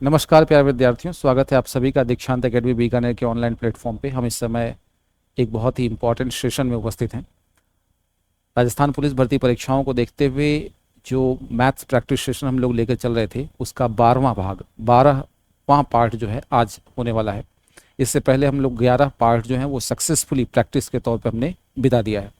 नमस्कार प्यारे विद्यार्थियों, स्वागत है आप सभी का दीक्षांत एकेडमी बीकानेर के ऑनलाइन प्लेटफॉर्म पे। हम इस समय एक बहुत ही इम्पॉर्टेंट सेशन में उपस्थित हैं। राजस्थान पुलिस भर्ती परीक्षाओं को देखते हुए जो मैथ्स प्रैक्टिस सेशन हम लोग लेकर चल रहे थे उसका 12वां भाग 12वां पार्ट जो है आज होने वाला है। इससे पहले हम लोग 11 पार्ट जो हैं वो सक्सेसफुली प्रैक्टिस के तौर पर हमने बिता दिया है।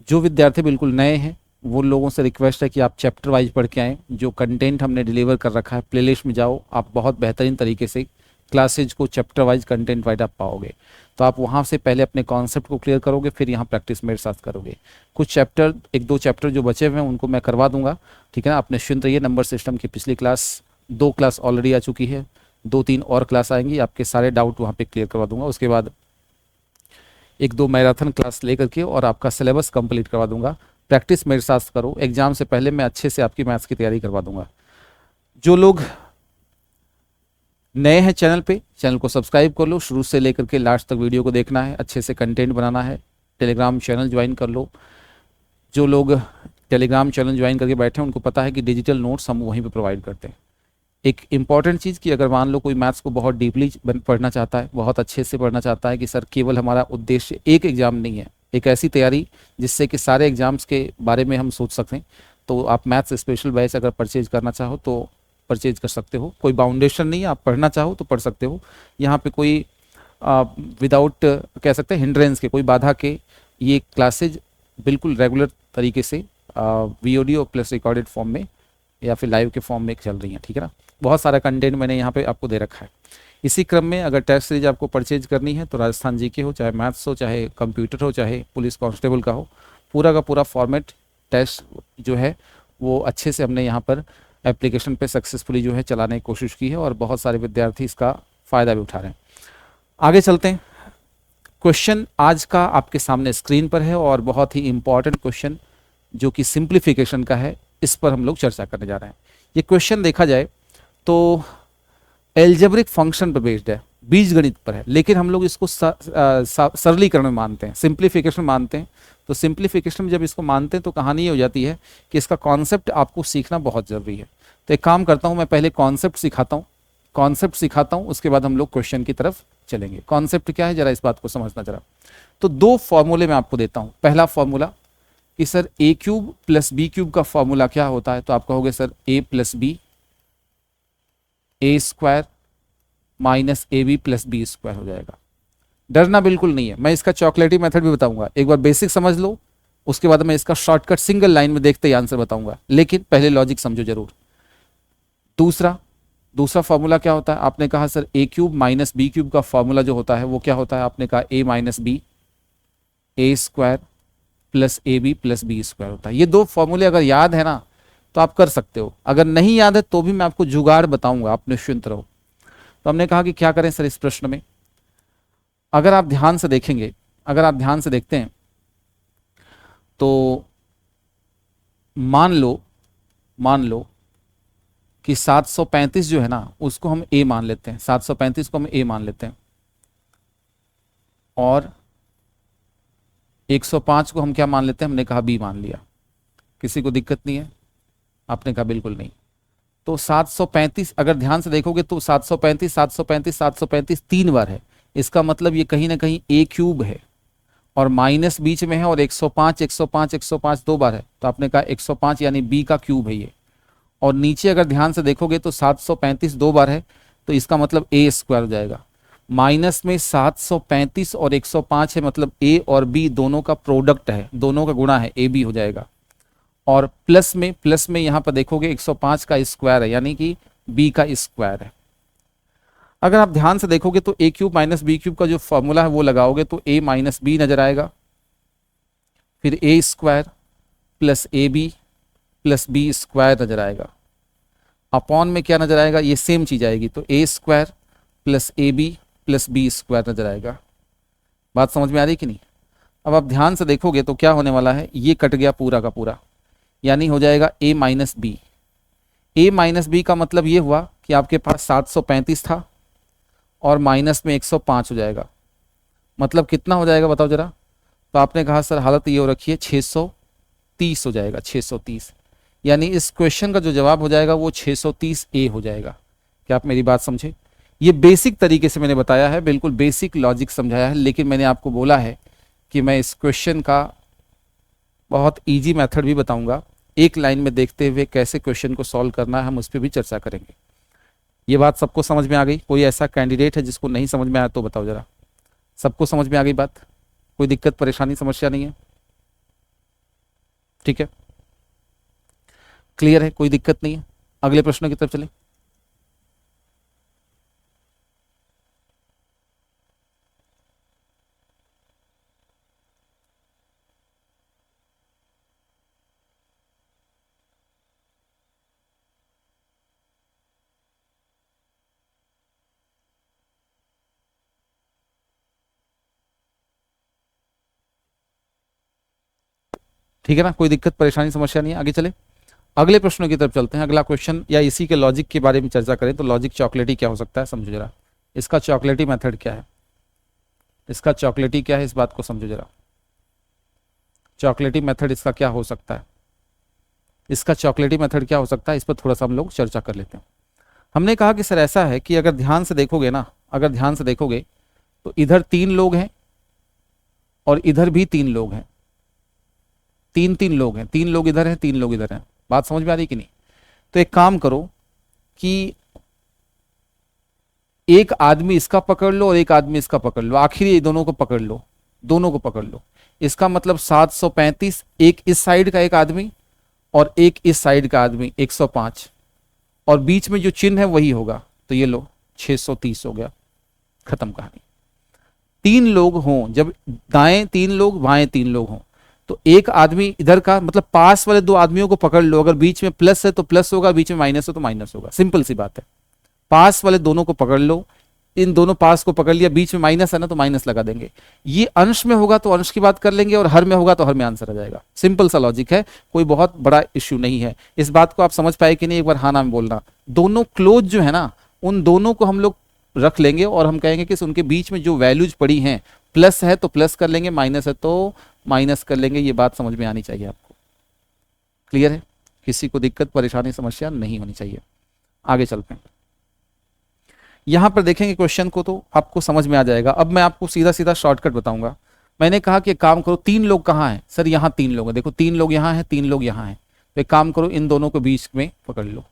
जो विद्यार्थी बिल्कुल नए हैं वो लोगों से रिक्वेस्ट है कि आप चैप्टर वाइज पढ़ के आएँ। जो कंटेंट हमने डिलीवर कर रखा है प्लेलिस्ट में जाओ, आप बहुत बेहतरीन तरीके से क्लासेज को चैप्टर वाइज कंटेंट वाइज आप पाओगे। तो आप वहाँ से पहले अपने कॉन्सेप्ट को क्लियर करोगे, फिर यहाँ प्रैक्टिस मेरे साथ करोगे। कुछ चैप्टर, एक दो चैप्टर जो बचे हुए हैं उनको मैं करवा दूंगा, ठीक है ना। आप निश्चिंत रहिए। नंबर सिस्टम की पिछली क्लास 2 क्लास ऑलरेडी आ चुकी है, 2-3 और क्लास आएंगी, आपके सारे डाउट वहाँ पे क्लियर करवा दूंगा। उसके बाद 1-2 मैराथन क्लास लेकर के और आपका सिलेबस कंप्लीट करवा दूंगा। प्रैक्टिस मेरे साथ करो, एग्जाम से पहले मैं अच्छे से आपकी मैथ्स की तैयारी करवा दूंगा। जो लोग नए हैं चैनल पे, चैनल को सब्सक्राइब कर लो। शुरू से लेकर के लास्ट तक वीडियो को देखना है, अच्छे से कंटेंट बनाना है। टेलीग्राम चैनल ज्वाइन कर लो। जो लोग टेलीग्राम चैनल ज्वाइन करके बैठे हैं उनको पता है कि डिजिटल नोट्स हम वहीं पे प्रोवाइड करते हैं। एक इम्पॉर्टेंट चीज़ कि अगर मान लो कोई मैथ्स को बहुत डीपली पढ़ना चाहता है, बहुत अच्छे से पढ़ना चाहता है कि सर केवल हमारा उद्देश्य एक एग्ज़ाम नहीं है, एक ऐसी तैयारी जिससे कि सारे एग्जाम्स के बारे में हम सोच सकें, तो आप मैथ्स स्पेशल बैच अगर परचेज करना चाहो तो परचेज कर सकते हो। कोई बाउंडेशन नहीं है, आप पढ़ना चाहो तो पढ़ सकते हो। यहाँ पे कोई विदाउट कह सकते हैं हिंड्रेंस के, कोई बाधा के ये क्लासेज बिल्कुल रेगुलर तरीके से वीओडी और प्लस रिकॉर्डेड फॉर्म में या फिर लाइव के फॉर्म में चल रही हैं, ठीक है ना। बहुत सारा कंटेंट मैंने यहाँ पे आपको दे रखा है। इसी क्रम में अगर टेस्ट सीरीज आपको परचेज करनी है तो राजस्थान जीके हो, चाहे मैथ्स हो, चाहे कंप्यूटर हो, चाहे पुलिस कांस्टेबल का हो, पूरा का पूरा फॉर्मेट टेस्ट जो है वो अच्छे से हमने यहाँ पर एप्लीकेशन पे सक्सेसफुली जो है चलाने की कोशिश की है और बहुत सारे विद्यार्थी इसका फ़ायदा भी उठा रहे हैं। आगे चलते हैं। क्वेश्चन आज का आपके सामने स्क्रीन पर है और बहुत ही इंपॉर्टेंट क्वेश्चन जो कि सिंप्लीफिकेशन का है, इस पर हम लोग चर्चा करने जा रहे हैं। ये क्वेश्चन देखा जाए तो एल्जेब्रिक फंक्शन पर बेस्ड है, बीजगणित पर है, लेकिन हम लोग इसको सरलीकरण में मानते हैं, सिंप्लीफिकेशन मानते हैं। तो सिंप्लीफिकेशन में जब इसको मानते हैं तो कहानी ये हो जाती है कि इसका कॉन्सेप्ट आपको सीखना बहुत ज़रूरी है। तो एक काम करता हूँ, मैं पहले कॉन्सेप्ट सिखाता हूँ, उसके बाद हम लोग क्वेश्चन की तरफ चलेंगे। कॉन्सेप्ट क्या है जरा इस बात को समझना जरा। तो 2 फॉर्मूले मैं आपको देता हूँ। पहला फॉर्मूला कि sir a cube plus B cube का फॉर्मूला क्या होता है, तो आप कहोगे sir a plus B A square minus A B plus B square हो जाएगा। डरना बिल्कुल नहीं है, मैं इसका चॉकलेटी मेथड भी बताऊंगा। एक बार बेसिक समझ लो, उसके बाद मैं इसका शॉर्टकट सिंगल लाइन में देखते ही आंसर बताऊंगा, लेकिन पहले लॉजिक समझो जरूर। दूसरा फॉर्मूला क्या होता है, आपने कहा sir A cube minus B cube का फॉर्मूला जो होता है वो क्या होता है, आपने कहा A minus B A square plus A B plus B square होता है। ये 2 फॉर्मूले अगर याद है ना तो आप कर सकते हो, अगर नहीं याद है तो भी मैं आपको जुगाड़ बताऊंगा, आप निश्चिंत रहो। तो हमने कहा कि क्या करें सर इस प्रश्न में। अगर आप ध्यान से देखेंगे, अगर आप ध्यान से देखते हैं तो मान लो कि 735 जो है ना उसको हम a मान लेते हैं, 735 को हम a मान लेते हैं और 105 को हम क्या मान लेते हैं, हमने कहा b मान लिया। किसी को दिक्कत नहीं है, आपने कहा बिल्कुल नहीं। तो 735 अगर ध्यान से देखोगे तो 735 735 735 3 बार है, इसका मतलब ये कहीं ना कहीं a क्यूब है और माइनस बीच में है, और 105 105 105 2 बार है, तो आपने कहा 105 यानी b का क्यूब है ये। और नीचे अगर ध्यान से देखोगे तो 735 2 बार है, तो इसका मतलब a स्क्वायर हो जाएगा। माइनस में 735 और 105 है, मतलब a और b दोनों का प्रोडक्ट है, दोनों का गुणा है, ab हो जाएगा। और प्लस में यहां पर देखोगे 105 का स्क्वायर है, यानी कि b का स्क्वायर है। अगर आप ध्यान से देखोगे तो a cube minus B cube का जो फॉर्मूला है वो लगाओगे तो a माइनस बी नजर आएगा, फिर a square plus A B plus B square नजर आएगा। अपॉन में क्या नजर आएगा, ये सेम चीज आएगी, तो a square plus A B plus B square नजर आएगा। बात समझ में आ रही कि नहीं। अब आप ध्यान से देखोगे तो क्या होने वाला है, ये कट गया पूरा का पूरा, यानी हो जाएगा a minus B. a minus B का मतलब ये हुआ कि आपके पास 735 था और माइनस में 105 हो जाएगा, मतलब कितना हो जाएगा बताओ जरा। तो आपने कहा सर हालत ये हो रखी है 630 हो जाएगा, 630, यानी इस क्वेश्चन का जो जवाब हो जाएगा वो 630 ए हो जाएगा। क्या आप मेरी बात समझे? ये बेसिक तरीके से मैंने बताया है, बिल्कुल बेसिक लॉजिक समझाया है, लेकिन मैंने आपको बोला है कि मैं इस क्वेश्चन का बहुत इजी मेथड भी बताऊंगा। एक लाइन में देखते हुए कैसे क्वेश्चन को सॉल्व करना है, हम उस पर भी चर्चा करेंगे। ये बात सबको समझ में आ गई? कोई ऐसा कैंडिडेट है जिसको नहीं समझ में आया तो बताओ जरा। सबको समझ में आ गई बात? कोई दिक्कत परेशानी समस्या नहीं है? ठीक है, क्लियर है, कोई दिक्कत नहीं है। अगले प्रश्न की तरफ चलें। ठीक है ना, कोई दिक्कत परेशानी समस्या नहीं है, आगे चले। अगले प्रश्नों की तरफ चलते हैं। अगला क्वेश्चन या इसी के लॉजिक के बारे में चर्चा करें तो लॉजिक चॉकलेटी क्या हो सकता है, समझो जरा। इसका चॉकलेटी मेथड क्या है, इसका चॉकलेटी क्या है, इस बात को समझो जरा। चॉकलेटी मेथड इसका क्या हो सकता है, इसका चॉकलेटी मेथड क्या हो सकता है, इस पर थोड़ा सा हम लोग चर्चा कर लेते हैं। हमने कहा कि सर ऐसा है कि अगर ध्यान से देखोगे ना, अगर ध्यान से देखोगे तो इधर 3 लोग हैं और इधर भी 3 लोग हैं, 3 लोग हैं, 3 लोग इधर हैं, 3 लोग इधर हैं। बात समझ में आ रही कि नहीं? तो एक काम करो कि एक आदमी इसका पकड़ लो और एक आदमी इसका पकड़ लो, आखिर ये दोनों को पकड़ लो, दोनों को पकड़ लो। इसका मतलब 735, एक इस साइड का एक आदमी और एक इस साइड का आदमी 105, और बीच में जो चिन्ह है वही होगा, तो ये लो 630 हो गया, खत्म कहानी। 3 लोग हों, जब दाएं 3 लोग बाएं 3 लोग हों, तो एक आदमी इधर का मतलब पास वाले 2 आदमियों को पकड़ लो, अगर बीच में प्लस है तो प्लस होगा, बीच में माइनस है तो माइनस होगा, सिंपल सी बात है। पास वाले दोनों को पकड़ लो, इन दोनों पास को पकड़ लिया, बीच में माइनस है ना तो माइनस लगा देंगे। ये अंश में होगा तो अंश की बात कर लेंगे और हर में होगा तो हर में आंसर आ जाएगा। सिंपल सा लॉजिक है, कोई बहुत बड़ा इश्यू नहीं है। इस बात को आप समझ पाए कि नहीं, एक बार हाँ ना में बोलना। दोनों क्लोज जो है ना, उन दोनों को हम लोग रख लेंगे और हम कहेंगे कि उनके बीच में जो वैल्यूज पड़ी हैं, प्लस है तो प्लस कर लेंगे, माइनस है तो माइनस कर लेंगे। ये बात समझ में आनी चाहिए आपको, क्लियर है? किसी को दिक्कत परेशानी समस्या नहीं होनी चाहिए। आगे चलते हैं, यहां पर देखेंगे क्वेश्चन को तो आपको समझ में आ जाएगा। अब मैं आपको सीधा सीधा शॉर्टकट बताऊंगा। मैंने कहा कि एक काम करो, 3 लोग कहाँ हैं सर? यहाँ 3 लोग हैं, देखो 3 लोग यहाँ हैं, 3 लोग यहाँ हैं। तो एक काम करो, इन दोनों को बीच में पकड़ लो,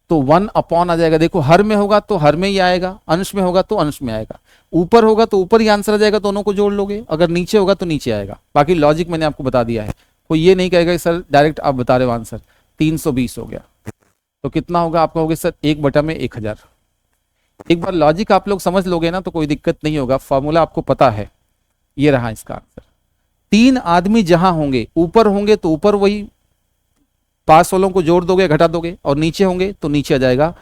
तो 1 अपॉन आ जाएगा। देखो हर में होगा तो हर में ही आएगा, अंश में होगा तो अंश में आएगा, ऊपर होगा तो ऊपर ही आंसर आ जाएगा, दोनों को जोड़ लोगे, अगर नीचे होगा तो नीचे आएगा। बाकी लॉजिक मैंने आपको बता दिया है। कोई ये नहीं कहेगा सर डायरेक्ट आप बता रहे हो आंसर, 320 हो गया तो कितना होगा? आप कहोगे सर 1/1000। एक बार लॉजिक आप लोग समझ लोगे ना तो कोई दिक्कत नहीं होगा, फॉर्मूला आपको पता है। ये रहा इसका आंसर। 3 आदमी जहां होंगे, ऊपर होंगे तो ऊपर वही पास वालों को जोड़ दोगे घटा दोगे, और नीचे होंगे तो नीचे आ जाएगा।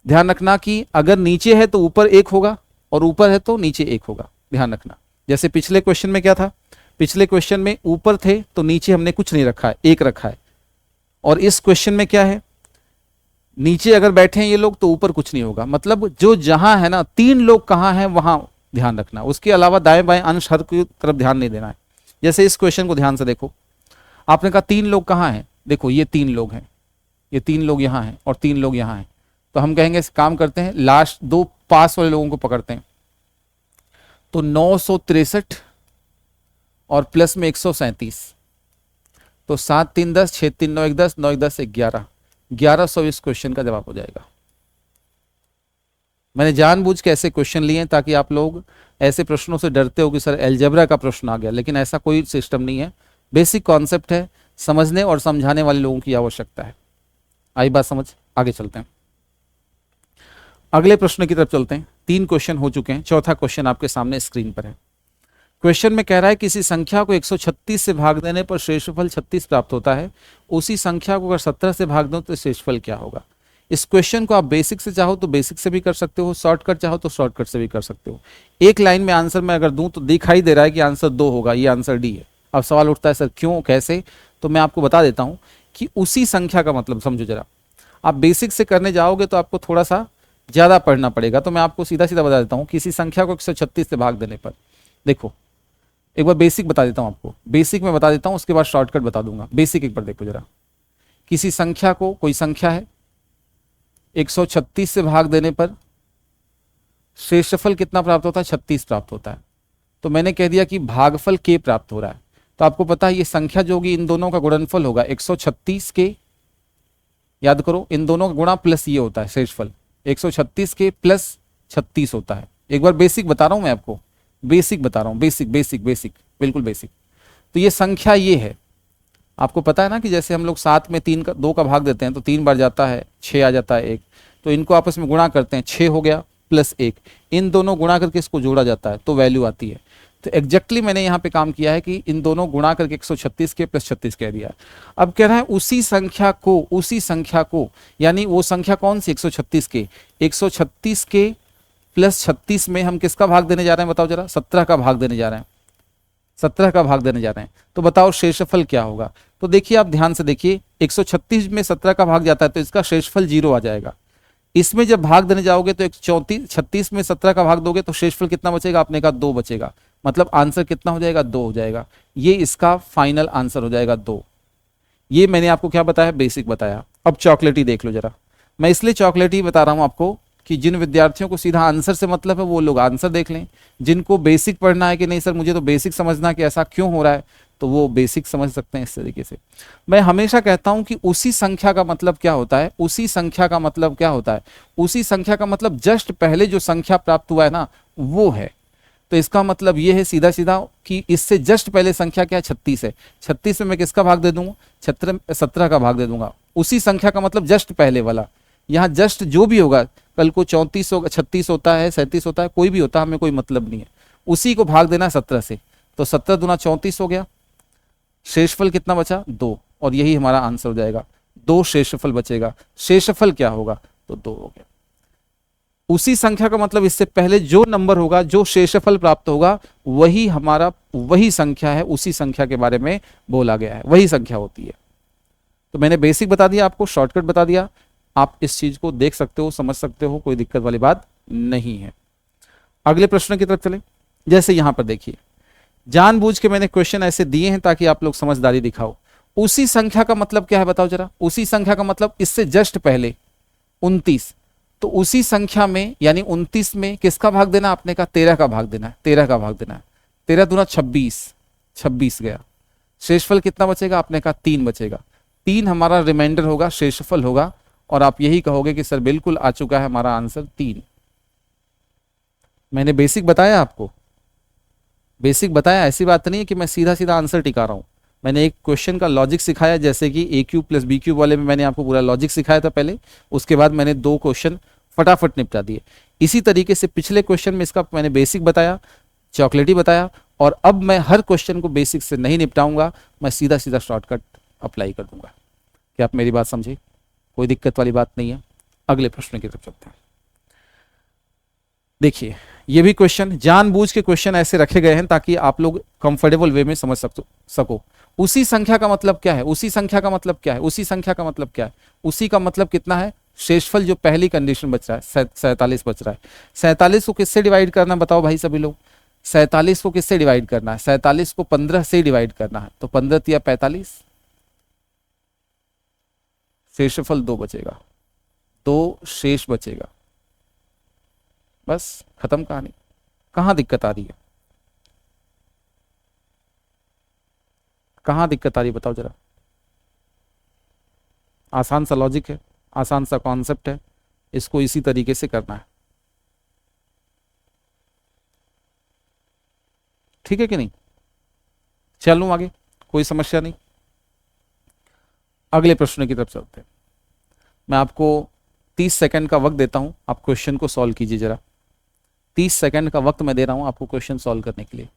ध्यान रखना कि अगर नीचे है तो ऊपर 1 होगा और ऊपर है तो नीचे 1 होगा, ध्यान रखना। जैसे पिछले क्वेश्चन में क्या था, पिछले क्वेश्चन में ऊपर थे तो नीचे हमने कुछ नहीं रखा है, 1 रखा है। और इस क्वेश्चन में क्या है, नीचे अगर बैठे हैं ये लोग तो ऊपर कुछ नहीं होगा। मतलब जो जहां है ना, 3 लोग कहां हैं वहां ध्यान रखना, उसके अलावा दाएं बाएं अंश हर की तरफ ध्यान नहीं देना है। जैसे इस क्वेश्चन को ध्यान से देखो, आपने कहा 3 लोग कहां हैं, देखो ये 3 लोग हैं, ये 3 लोग यहां हैं और 3 लोग यहां हैं। तो हम कहेंगे काम करते हैं, लास्ट 2 पास वाले लोगों को पकड़ते हैं। तो 963 और प्लस में 137, तो 7 3 10, 6 3 9 1 10, 9 1 10 11, 1100 इस क्वेश्चन का जवाब हो जाएगा। मैंने जानबूझ के ऐसे क्वेश्चन लिए हैं ताकि आप लोग ऐसे प्रश्नों से डरते हो कि सर अलजेब्रा का प्रश्न आ गया, लेकिन ऐसा कोई सिस्टम नहीं है। बेसिक कॉन्सेप्ट है, समझने और समझाने वाले लोगों की आवश्यकता है। आई बात समझ? आगे चलते हैं, अगले प्रश्न की तरफ चलते हैं। 3 क्वेश्चन हो चुके हैं, चौथा क्वेश्चन आपके सामने स्क्रीन पर है। क्वेश्चन में कह रहा है किसी संख्या को 136 से भाग देने पर शेषफल 36 प्राप्त होता है, उसी संख्या को अगर 17 से भाग दो तो शेषफल क्या होगा? इस क्वेश्चन को आप बेसिक से चाहो तो बेसिक से भी कर सकते हो, शॉर्टकट चाहो तो शॉर्टकट से भी कर सकते हो। एक लाइन में आंसर मैं अगर दूं तो दिखाई दे रहा है कि आंसर 2 होगा, ये आंसर डी है। अब सवाल उठता है सर क्यों, कैसे? तो मैं आपको बता देता हूं कि उसी संख्या का मतलब समझो जरा। आप बेसिक से करने जाओगे तो आपको थोड़ा सा ज्यादा पढ़ना पड़ेगा, तो मैं आपको सीधा सीधा बता देता हूँ। किसी संख्या को 136 से भाग देने पर, देखो एक बार बेसिक बता देता हूं आपको, बेसिक में बता देता हूं, उसके बाद शॉर्टकट बता दूंगा। बेसिक एक बार देखो जरा। किसी संख्या को, कोई संख्या है 136 से भाग देने पर शेषफल कितना प्राप्त होता है? 36 प्राप्त होता है। तो मैंने कह दिया कि भागफल k प्राप्त हो रहा है। तो आपको पता है ये संख्या जो होगी इन दोनों का गुणनफल होगा 136 के, याद करो इन दोनों का गुणा प्लस ये होता है शेषफल, 136 के प्लस 36 होता है। एक बार बेसिक बता रहा हूं मैं आपको, बेसिक बता रहा हूं, बेसिक बेसिक बेसिक, बिल्कुल बेसिक। तो ये संख्या ये है, आपको पता है ना कि जैसे हम लोग 7 में 2 का भाग देते हैं तो 3 बार जाता है, 6 आ जाता है 1, तो इनको आपस में गुणा करते हैं, 6 हो गया प्लस 1, इन दोनों गुणा करके इसको जोड़ा जाता है तो वैल्यू आती है। तो एग्जैक्टली मैंने यहाँ पे काम किया है कि इन दोनों गुणा करके 136 के प्लस 36 कह दिया। अब कह रहा है उसी संख्या को, यानी वो संख्या कौन सी? 136 के, 136 के प्लस 36 में हम किसका भाग देने जा रहे हैं बताओ जरा? 17 का भाग देने जा रहे हैं, 17 का भाग देने जा रहे हैं। तो बताओ शेषफल क्या होगा? तो देखिए आप ध्यान से देखिए, 136 में 17 का भाग जाता है तो इसका शेषफल 0 आ जाएगा। इसमें जब भाग देने जाओगे तो 36 में 17 का भाग दोगे तो शेषफल कितना बचेगा? आपने कहा 2 बचेगा, मतलब आंसर कितना हो जाएगा? 2 हो जाएगा। ये इसका फाइनल आंसर हो जाएगा 2। ये मैंने आपको क्या बताया? बेसिक बताया। अब चॉकलेटी देख लो जरा। मैं इसलिए चॉकलेटी बता रहा हूं आपको कि जिन विद्यार्थियों को सीधा आंसर से मतलब है वो लोग आंसर देख लें, जिनको बेसिक पढ़ना है कि नहीं सर मुझे तो बेसिक समझना कि ऐसा क्यों हो रहा है, तो वो बेसिक समझ सकते हैं इस तरीके से। मैं हमेशा कहता हूं कि उसी संख्या का मतलब क्या होता है? उसी संख्या का मतलब क्या होता है? उसी संख्या का मतलब जस्ट पहले जो संख्या प्राप्त हुआ है ना वो है। तो इसका मतलब ये है सीधा सीधा कि इससे जस्ट पहले संख्या क्या है? 36 है। 36 में मैं किसका भाग दे दूंगा? 17 का भाग दे दूंगा। उसी संख्या का मतलब जस्ट पहले वाला। यहाँ जस्ट जो भी होगा, कल को 34 होगा, 36 होता है, 37 होता है, कोई भी होता है, हमें कोई मतलब नहीं है। उसी को भाग देना 17 से, तो 17 दूना 34 हो गया। शेषफल कितना बचा? 2, और यही हमारा आंसर हो जाएगा। 2 शेषफल बचेगा। शेषफल क्या होगा? तो 2 हो गया। उसी संख्या का मतलब इससे पहले जो नंबर होगा, जो शेषफल प्राप्त होगा, वही हमारा वही संख्या है, उसी संख्या के बारे में बोला गया है, वही संख्या होती है। तो मैंने बेसिक बता दिया आपको, शॉर्टकट बता दिया, आप इस चीज को देख सकते हो, समझ सकते हो, कोई दिक्कत वाली बात नहीं है। अगले प्रश्न की तरफ चले। जैसे यहां पर देखिए, जानबूझ के मैंने क्वेश्चन ऐसे दिए हैं ताकि आप लोग समझदारी दिखाओ। उसी संख्या का मतलब क्या है बताओ जरा? उसी संख्या का मतलब इससे जस्ट पहले 29, तो उसी संख्या में यानी 29 में किसका भाग देना? आपने कहा 13 का भाग देना है, 13 का भाग देना है। 13 दूना 26, 26 गया। शेषफल कितना बचेगा? आपने कहा 3 बचेगा। 3 हमारा रिमाइंडर होगा, शेषफल होगा, और आप यही कहोगे कि सर बिल्कुल आ चुका है हमारा आंसर 3। मैंने बेसिक बताया आपको, बेसिक बताया, ऐसी बात नहीं है कि मैं सीधा सीधा आंसर टिका रहा हूं। मैंने एक क्वेश्चन का लॉजिक सिखाया, जैसे कि ए क्यूब प्लस बी क्यूब वाले में मैंने आपको पूरा लॉजिक सिखाया था पहले, उसके बाद मैंने 2 क्वेश्चन फटाफट निपटा दिए। इसी तरीके से पिछले क्वेश्चन में इसका मैंने बेसिक बताया, चॉकलेटी बताया, और अब मैं हर क्वेश्चन को बेसिक से नहीं निपटाऊंगा, मैं सीधा सीधा शॉर्टकट अप्लाई कर दूंगा। क्या आप मेरी बात समझे? कोई दिक्कत वाली बात नहीं है। अगले प्रश्न की तरफ चलते हैं। देखिए, ये भी क्वेश्चन जानबूझ के क्वेश्चन ऐसे रखे गए हैं ताकि आप लोग कंफर्टेबल वे में समझ सको। उसी संख्या का मतलब क्या है? उसी संख्या का मतलब क्या है? उसी संख्या का मतलब क्या है? उसी का मतलब कितना है? शेषफल जो पहली कंडीशन बच रहा है 47 बच रहा है। 47 को किससे डिवाइड करना बताओ भाई सभी लोग? 47 को किससे डिवाइड करना है? 47 को 15 से डिवाइड करना है, तो 15 या 45, शेषफल 2 बचेगा, 2 शेष बचेगा, बस खत्म कहानी। कहां दिक्कत आ रही है? कहां दिक्कत आ रही है बताओ जरा? आसान सा लॉजिक है, आसान सा कॉन्सेप्ट है, इसको इसी तरीके से करना है। ठीक है कि नहीं? चलूं आगे, कोई समस्या नहीं। अगले प्रश्न की तरफ चलते हैं। मैं आपको 30 सेकंड का वक्त देता हूं, आप क्वेश्चन को सॉल्व कीजिए जरा। 30 सेकंड का वक्त मैं दे रहा हूं आपको क्वेश्चन सॉल्व करने के लिए।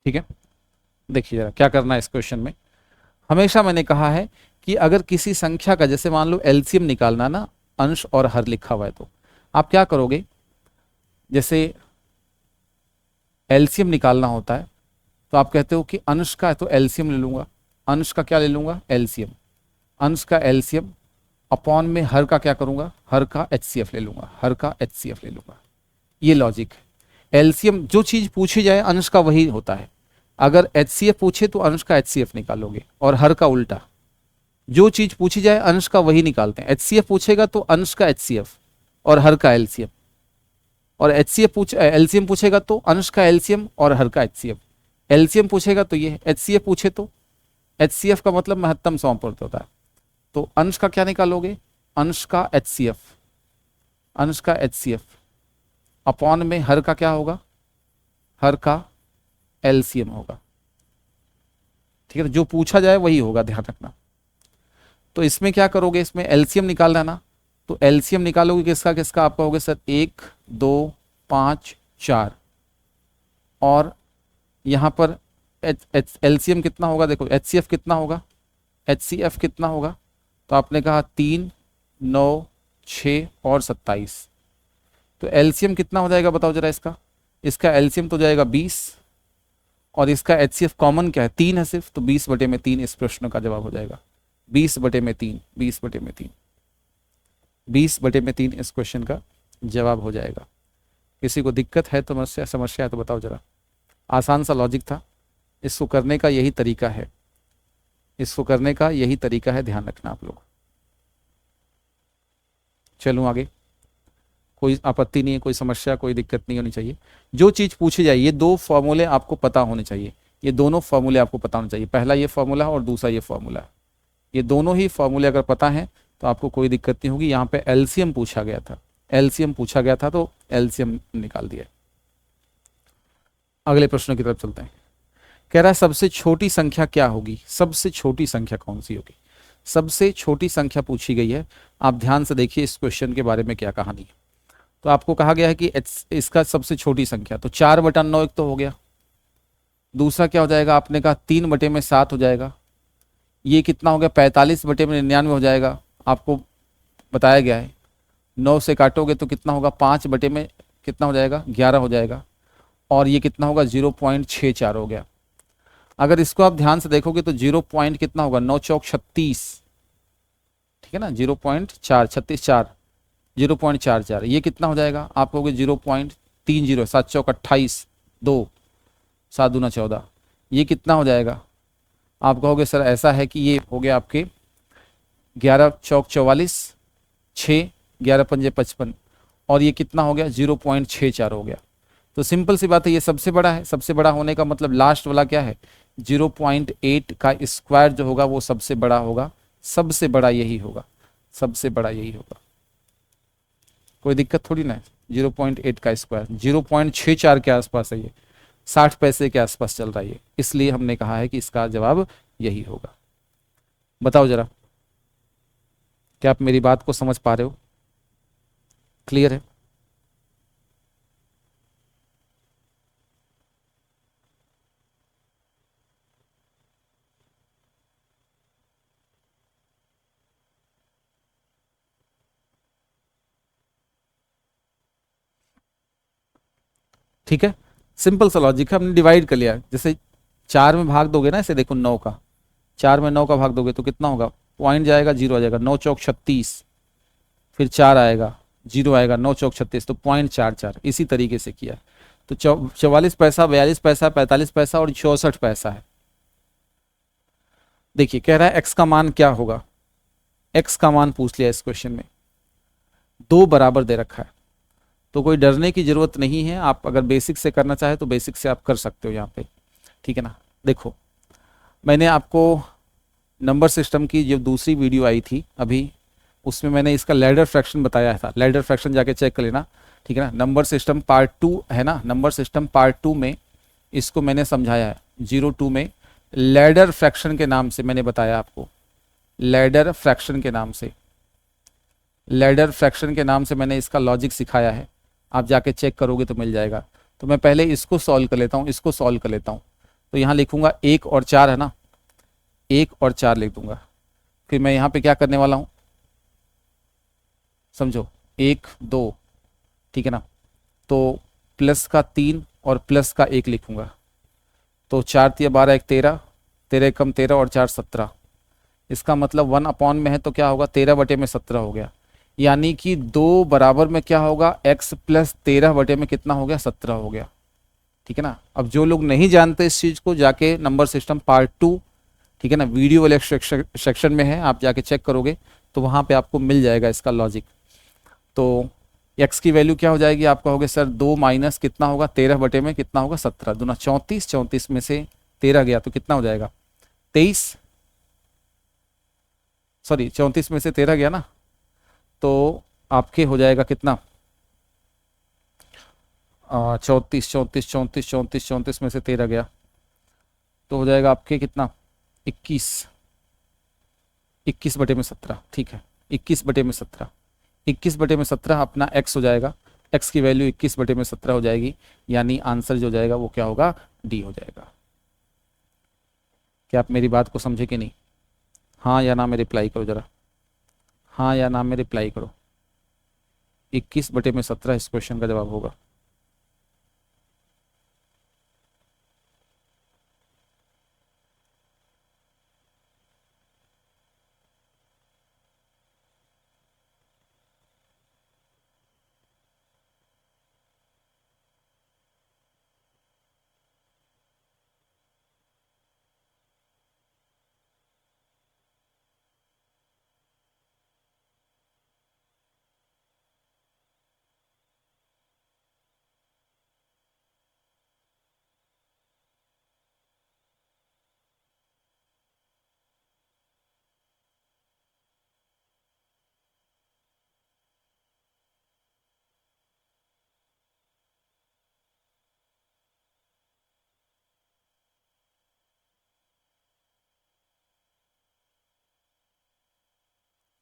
ठीक है, देखिए जरा क्या करना है इस क्वेश्चन में। हमेशा मैंने कहा है कि अगर किसी संख्या का, जैसे मान लो एलसीएम निकालना ना, अंश और हर लिखा हुआ है, तो आप क्या करोगे, जैसे एलसीएम निकालना होता है तो आप कहते हो कि अंश का है तो एलसीएम ले लूंगा, अंश का क्या ले लूंगा, एलसीएम, अंश का एलसीएम अपॉन में हर का क्या करूंगा, हर का एचसीएफ ले लूंगा, हर का एचसीएफ ले लूंगा। ये लॉजिक है। एलसीएम जो चीज पूछी जाए अंश का वही होता है। अगर एचसीएफ पूछे तो अंश का एचसीएफ निकालोगे, और हर का उल्टा, जो चीज पूछी जाए अंश का वही निकालते हैं। एचसीएफ पूछेगा तो अंश का एचसीएफ और हर का एलसीएम, और एलसीएम पूछेगा तो अंश का एलसीएम और हर का एचसीएफ। एलसीएम पूछेगा तो ये, एचसीएफ पूछे तो, एचसीएफ का मतलब महत्तम समापवर्त होता है, तो अंश का क्या निकालोगे, अंश का एचसीएफ, अंश का एचसीएफ अपॉन में हर का क्या होगा, हर का एलसीएम होगा। ठीक है, जो पूछा जाए वही होगा, ध्यान रखना। तो इसमें क्या करोगे, इसमें एलसीएम निकालना है ना, तो एलसीएम निकालोगे किसका किसका, आप कहोगे सर 1 2 5 4, और यहां पर एलसीएम कितना होगा, देखो एचसीएफ कितना होगा, एचसीएफ कितना होगा, तो आपने कहा 3 9 6 और 27, तो एलसीएम कितना हो जाएगा बताओ जरा इसका, इसका एलसीएम तो जाएगा 20, और इसका एचसीएफ कॉमन क्या है, 3 है सिर्फ, तो 20/3 इस प्रश्न का जवाब हो जाएगा, 20/3, 20/3, 20/3 इस क्वेश्चन का जवाब हो जाएगा। किसी को दिक्कत है तो समस्या है तो बताओ जरा। आसान सा लॉजिक था, इसको करने का यही तरीका है, इसको करने का यही तरीका है, ध्यान रखना आप लोग। चलूं आगे, कोई आपत्ति नहीं है, कोई समस्या कोई दिक्कत नहीं होनी चाहिए। जो चीज़ पूछी जाए, ये दो फॉर्मूले आपको पता होने चाहिए, ये दोनों फॉर्मूले आपको पता होने चाहिए, पहला ये फॉर्मूला और दूसरा ये फॉर्मूला, ये दोनों ही फॉर्मूले अगर पता है तो आपको कोई दिक्कत नहीं होगी। यहाँ पे एलसीएम पूछा गया था, एलसीएम पूछा गया था तो एलसीएम निकाल दिया। अगले प्रश्न की तरफ चलते हैं। कह रहा है सबसे छोटी संख्या क्या होगी, सबसे छोटी संख्या कौन सी होगी, सबसे छोटी संख्या पूछी गई है। आप ध्यान से देखिए इस क्वेश्चन के बारे में क्या कहानी है। तो आपको कहा गया है कि इसका सबसे छोटी संख्या, तो 4/9 एक तो हो गया, दूसरा क्या हो जाएगा, आपने कहा 3/7 हो जाएगा, ये कितना हो गया, 45/99 हो जाएगा, आपको बताया गया है। 9 से काटोगे तो कितना होगा, 5 में कितना हो जाएगा, 11 हो जाएगा, और ये कितना होगा, 0.64 हो गया। अगर इसको आप ध्यान से देखोगे तो 0 पॉइंट कितना होगा, 9 चौक 36, ठीक है ना, 0.4 36 4, 0.44, ये कितना हो जाएगा, आप कहोगे 0.30, 7 चौक 28, 2 7 दूना 14, ये कितना हो जाएगा, आप कहोगे सर ऐसा है कि ये हो गया आपके 11 चौक 44, 6 11 पंजे 55, और ये कितना हो गया, 0.64 हो गया। तो सिंपल सी बात है, ये सबसे बड़ा है, सबसे बड़ा होने का मतलब लास्ट वाला क्या है, 0.8 का स्क्वायर जो होगा वो सबसे बड़ा होगा, सबसे बड़ा यही होगा, सबसे बड़ा यही होगा, कोई दिक्कत थोड़ी ना है। 0.8 का स्क्वायर 0.64 के आसपास है, ये 60 पैसे के आसपास चल रहा है, इसलिए हमने कहा है कि इसका जवाब यही होगा। बताओ जरा, क्या आप मेरी बात को समझ पा रहे हो, क्लियर है? ठीक है, सिंपल सा लॉजिक है, हमने डिवाइड कर लिया। जैसे 4 में भाग दोगे ना, इसे देखो 9 का, 4 में 9 का भाग दोगे तो कितना होगा, पॉइंट जाएगा, 0 आ जाएगा, 9 चौक 36, फिर 4 आएगा, 0 आएगा, 9 चौक 36, तो 0.44, इसी तरीके से किया। तो 44 पैसा, 42 पैसा, 45 पैसा और 64 पैसा है। देखिए कह रहा है एक्स का मान क्या होगा, एक्स का मान पूछ लिया इस क्वेश्चन में, 2 बराबर दे रखा है, तो कोई डरने की जरूरत नहीं है। आप अगर बेसिक से करना चाहे तो बेसिक से आप कर सकते हो यहाँ पे, ठीक है ना। देखो मैंने आपको नंबर सिस्टम की जो दूसरी वीडियो आई थी अभी, उसमें मैंने इसका लैडर फ्रैक्शन बताया था, लैडर फ्रैक्शन जाके चेक कर लेना, ठीक है ना। नंबर सिस्टम पार्ट 2 है ना, नंबर सिस्टम पार्ट 2 में इसको मैंने समझाया है, 02 में लैडर फ्रैक्शन के नाम से मैंने बताया आपको, लैडर फ्रैक्शन के नाम से, लैडर फ्रैक्शन के नाम से मैंने इसका लॉजिक सिखाया है, आप जाके चेक करोगे तो मिल जाएगा। तो मैं पहले इसको सॉल्व कर लेता हूँ, इसको सॉल्व कर लेता हूँ। तो यहाँ लिखूंगा 1 और 4 है ना, 1 और 4 लिख दूंगा। फिर मैं यहाँ पे क्या करने वाला हूँ समझो, 1 2, ठीक है ना, तो प्लस का 3 और प्लस का 1 लिखूंगा। तो 4 तिया 12, 1 13, 13 कम 13 और 4 17। इसका मतलब 1 अपॉन में है तो क्या होगा, 13 बटे में 17 हो गया। यानी कि 2 बराबर में क्या होगा, x प्लस 13 बटे में कितना हो गया, 17 हो गया। ठीक है ना। अब जो लोग नहीं जानते इस चीज़ को, जाके नंबर सिस्टम पार्ट 2, ठीक है ना, वीडियो वाले सेक्शन में है, आप जाके चेक करोगे तो वहाँ पे आपको मिल जाएगा इसका लॉजिक। तो x की वैल्यू क्या हो जाएगी, आपका होगा सर 2 माइनस कितना होगा, 13 बटे में कितना होगा, 17 दूना 34, 34 में से 13 गया तो कितना हो जाएगा, 23, सॉरी 34 में से 13 गया ना, तो आपके हो जाएगा कितना, 34, 34, 34, 34, 34 में से 13 गया तो हो जाएगा आपके कितना, 21, 21 बटे में 17। ठीक है, 21 बटे में 17, 21 बटे में 17 अपना x हो जाएगा, x की वैल्यू 21 बटे में 17 हो जाएगी। यानी आंसर जो जाएगा वो क्या होगा, डी हो जाएगा। क्या आप मेरी बात को समझे कि नहीं, हाँ या ना में रिप्लाई करो जरा, हाँ या ना में रिप्लाई करो। 21 बटे में 17 इस क्वेश्चन का जवाब होगा।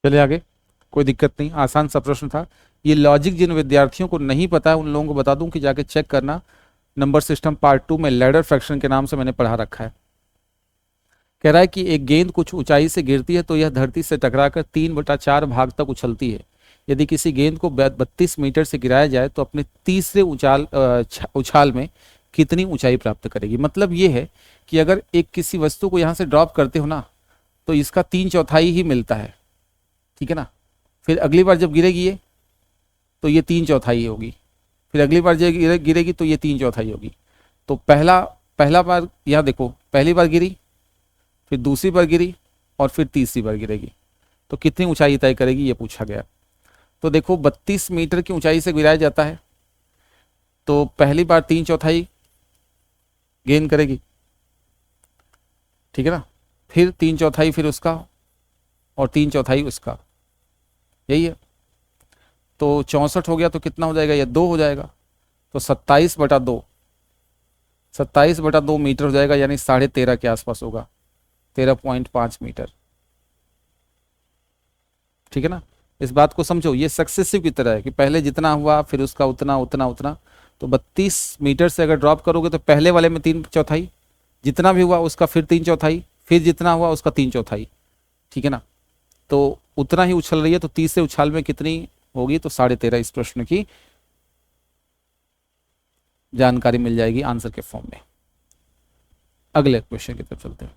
चलिए आगे, कोई दिक्कत नहीं, आसान सा प्रश्न था। ये लॉजिक जिन विद्यार्थियों को नहीं पता है उन लोगों को बता दूं कि जाके चेक करना, नंबर सिस्टम पार्ट 2 में लैडर फ्रैक्शन के नाम से मैंने पढ़ा रखा है। कह रहा है कि एक गेंद कुछ ऊंचाई से गिरती है तो यह धरती से टकराकर 3/4 भाग तक उछलती है। यदि किसी गेंद को 32 मीटर से गिराया जाए तो अपने तीसरे उछाल में कितनी ऊंचाई प्राप्त करेगी। मतलब ये है कि अगर एक किसी वस्तु को यहाँ से ड्रॉप करते हो ना तो इसका 3/4 ही मिलता है, ठीक है ना। फिर अगली बार जब गिरेगी ये तो ये 3/4 होगी, फिर अगली बार जब गिरेगी तो ये 3/4 होगी। तो पहला बार यहाँ देखो, पहली बार गिरी, फिर दूसरी बार गिरी और फिर तीसरी बार गिरेगी तो कितनी ऊंचाई तय करेगी ये पूछा गया। तो देखो 32 मीटर की ऊंचाई से गिराया जाता है तो पहली बार 3/4 गेन करेगी, ठीक है ना, फिर 3/4 फिर उसका और 3/4 उसका, यही है। तो 64 हो गया तो कितना हो जाएगा, ये 2 हो जाएगा तो 27/2, 27/2 मीटर हो जाएगा, यानी 13.5 के आसपास होगा, 13.5 मीटर, ठीक है ना। इस बात को समझो, ये सक्सेसिव की तरह है कि पहले जितना हुआ फिर उसका उतना उतना उतना। तो 32 मीटर से अगर ड्रॉप करोगे तो पहले वाले में 3/4, जितना भी हुआ उसका फिर 3/4, फिर जितना हुआ उसका 3/4, ठीक है ना। तो उतना ही उछल रही है तो तीसरे उछाल में कितनी होगी, तो 13.5 इस प्रश्न की जानकारी मिल जाएगी आंसर के फॉर्म में। अगले क्वेश्चन की तरफ चलते हैं।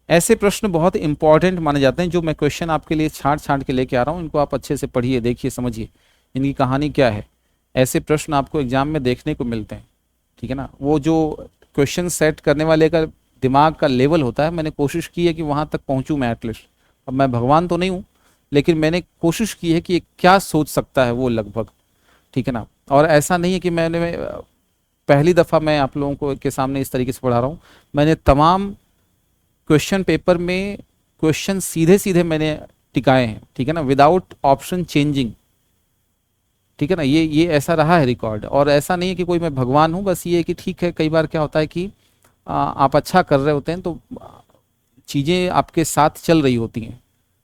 ऐसे प्रश्न बहुत इंपॉर्टेंट माने जाते हैं जो मैं क्वेश्चन आपके लिए छांट छांट के लेके आ रहा हूँ, इनको आप अच्छे से पढ़िए, देखिए, समझिए इनकी कहानी क्या है। ऐसे प्रश्न आपको एग्जाम में देखने को मिलते हैं, ठीक है ना। वो जो क्वेश्चन सेट करने वाले का दिमाग का लेवल होता है, मैंने कोशिश की है कि वहाँ तक पहुँचूँ मैं एटलीस्ट। अब मैं भगवान तो नहीं हूँ लेकिन मैंने कोशिश की है कि क्या सोच सकता है वो लगभग, ठीक है ना। और ऐसा नहीं है कि मैंने पहली दफ़ा मैं आप लोगों को के सामने इस तरीके से पढ़ा रहा हूँ, मैंने तमाम क्वेश्चन पेपर में क्वेश्चन सीधे सीधे मैंने टिकाए हैं, ठीक है ना, विदाउट ऑप्शन चेंजिंग, ठीक है ना। ये ऐसा रहा है रिकॉर्ड, और ऐसा नहीं है कि कोई मैं भगवान हूँ, बस ये है कि ठीक है, कई बार क्या होता है कि आप अच्छा कर रहे होते हैं तो चीज़ें आपके साथ चल रही होती हैं,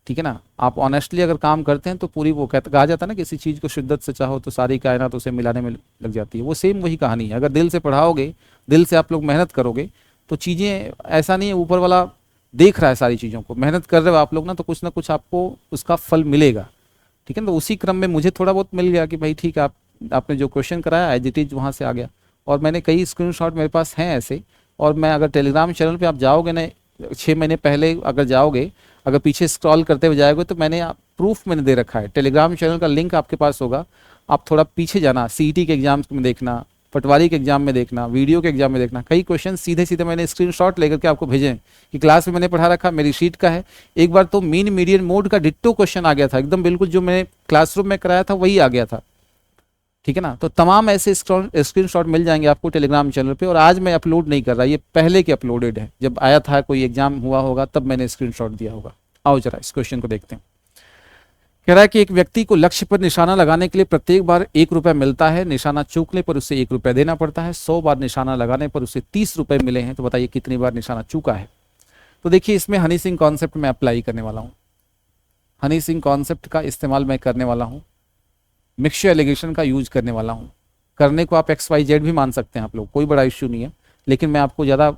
ठीक है ना। आप ऑनेस्टली अगर काम करते हैं तो पूरी, वो कहा जाता है ना, किसी चीज़ को शिद्दत से चाहो तो सारी कायनात उसे मिलाने में लग जाती है। वो सेम वही कहानी है, अगर दिल से पढ़ाओगे, दिल से आप लोग मेहनत करोगे तो चीज़ें ऐसा नहीं है, ऊपर वाला देख रहा है सारी चीज़ों को, मेहनत कर रहे हो आप लोग ना, तो कुछ ना कुछ आपको उसका फल मिलेगा। ठीक है ना। तो उसी क्रम में मुझे थोड़ा बहुत मिल गया कि भाई ठीक है, आपने जो क्वेश्चन कराया एज इट इज वहाँ से आ गया। और मैंने कई स्क्रीनशॉट मेरे पास हैं ऐसे, और मैं अगर टेलीग्राम चैनल पे आप जाओगे ना 6 महीने पहले अगर जाओगे, अगर पीछे स्क्रॉल करते हुए जाओगे तो मैंने प्रूफ मैंने दे रखा है, टेलीग्राम चैनल का लिंक आपके पास होगा। आप थोड़ा पीछे जाना, सीईटी के एग्जाम्स में देखना, पटवारी के एग्जाम में देखना, वीडियो के एग्जाम में देखना, कई क्वेश्चन सीधे सीधे मैंने स्क्रीनशॉट लेकर के आपको भेजे हैं कि क्लास में मैंने पढ़ा रखा, मेरी शीट का है। एक बार तो मीन मीडियन मोड का डिट्टो क्वेश्चन आ गया था, एकदम बिल्कुल जो मैंने क्लासरूम में कराया था वही आ गया था। ठीक है ना। तो तमाम ऐसे स्क्रीनशॉट मिल जाएंगे आपको टेलीग्राम चैनल पे। और आज मैं अपलोड नहीं कर रहा, ये पहले के अपलोडेड है, जब आया था कोई एग्जाम हुआ होगा तब मैंने स्क्रीनशॉट दिया होगा। आओ जरा इस क्वेश्चन को देखते हैं। कह रहा है कि एक व्यक्ति को लक्ष्य पर निशाना लगाने के लिए प्रत्येक बार 1 रुपया मिलता है, निशाना चूकने पर उसे 1 रुपया देना पड़ता है। 100 बार निशाना लगाने पर उसे 30 रुपये मिले हैं, तो बताइए कितनी बार निशाना चूका है। तो देखिए इसमें हनी सिंह कॉन्सेप्ट में अप्लाई करने वाला हूँ, हनी सिंह कॉन्सेप्ट का इस्तेमाल मैं करने वाला हूँ, मिक्सचर एलिगेशन का यूज करने वाला हूँ। करने को आप XYZ भी मान सकते हैं आप लोग, कोई बड़ा इश्यू नहीं है, लेकिन मैं आपको ज़्यादा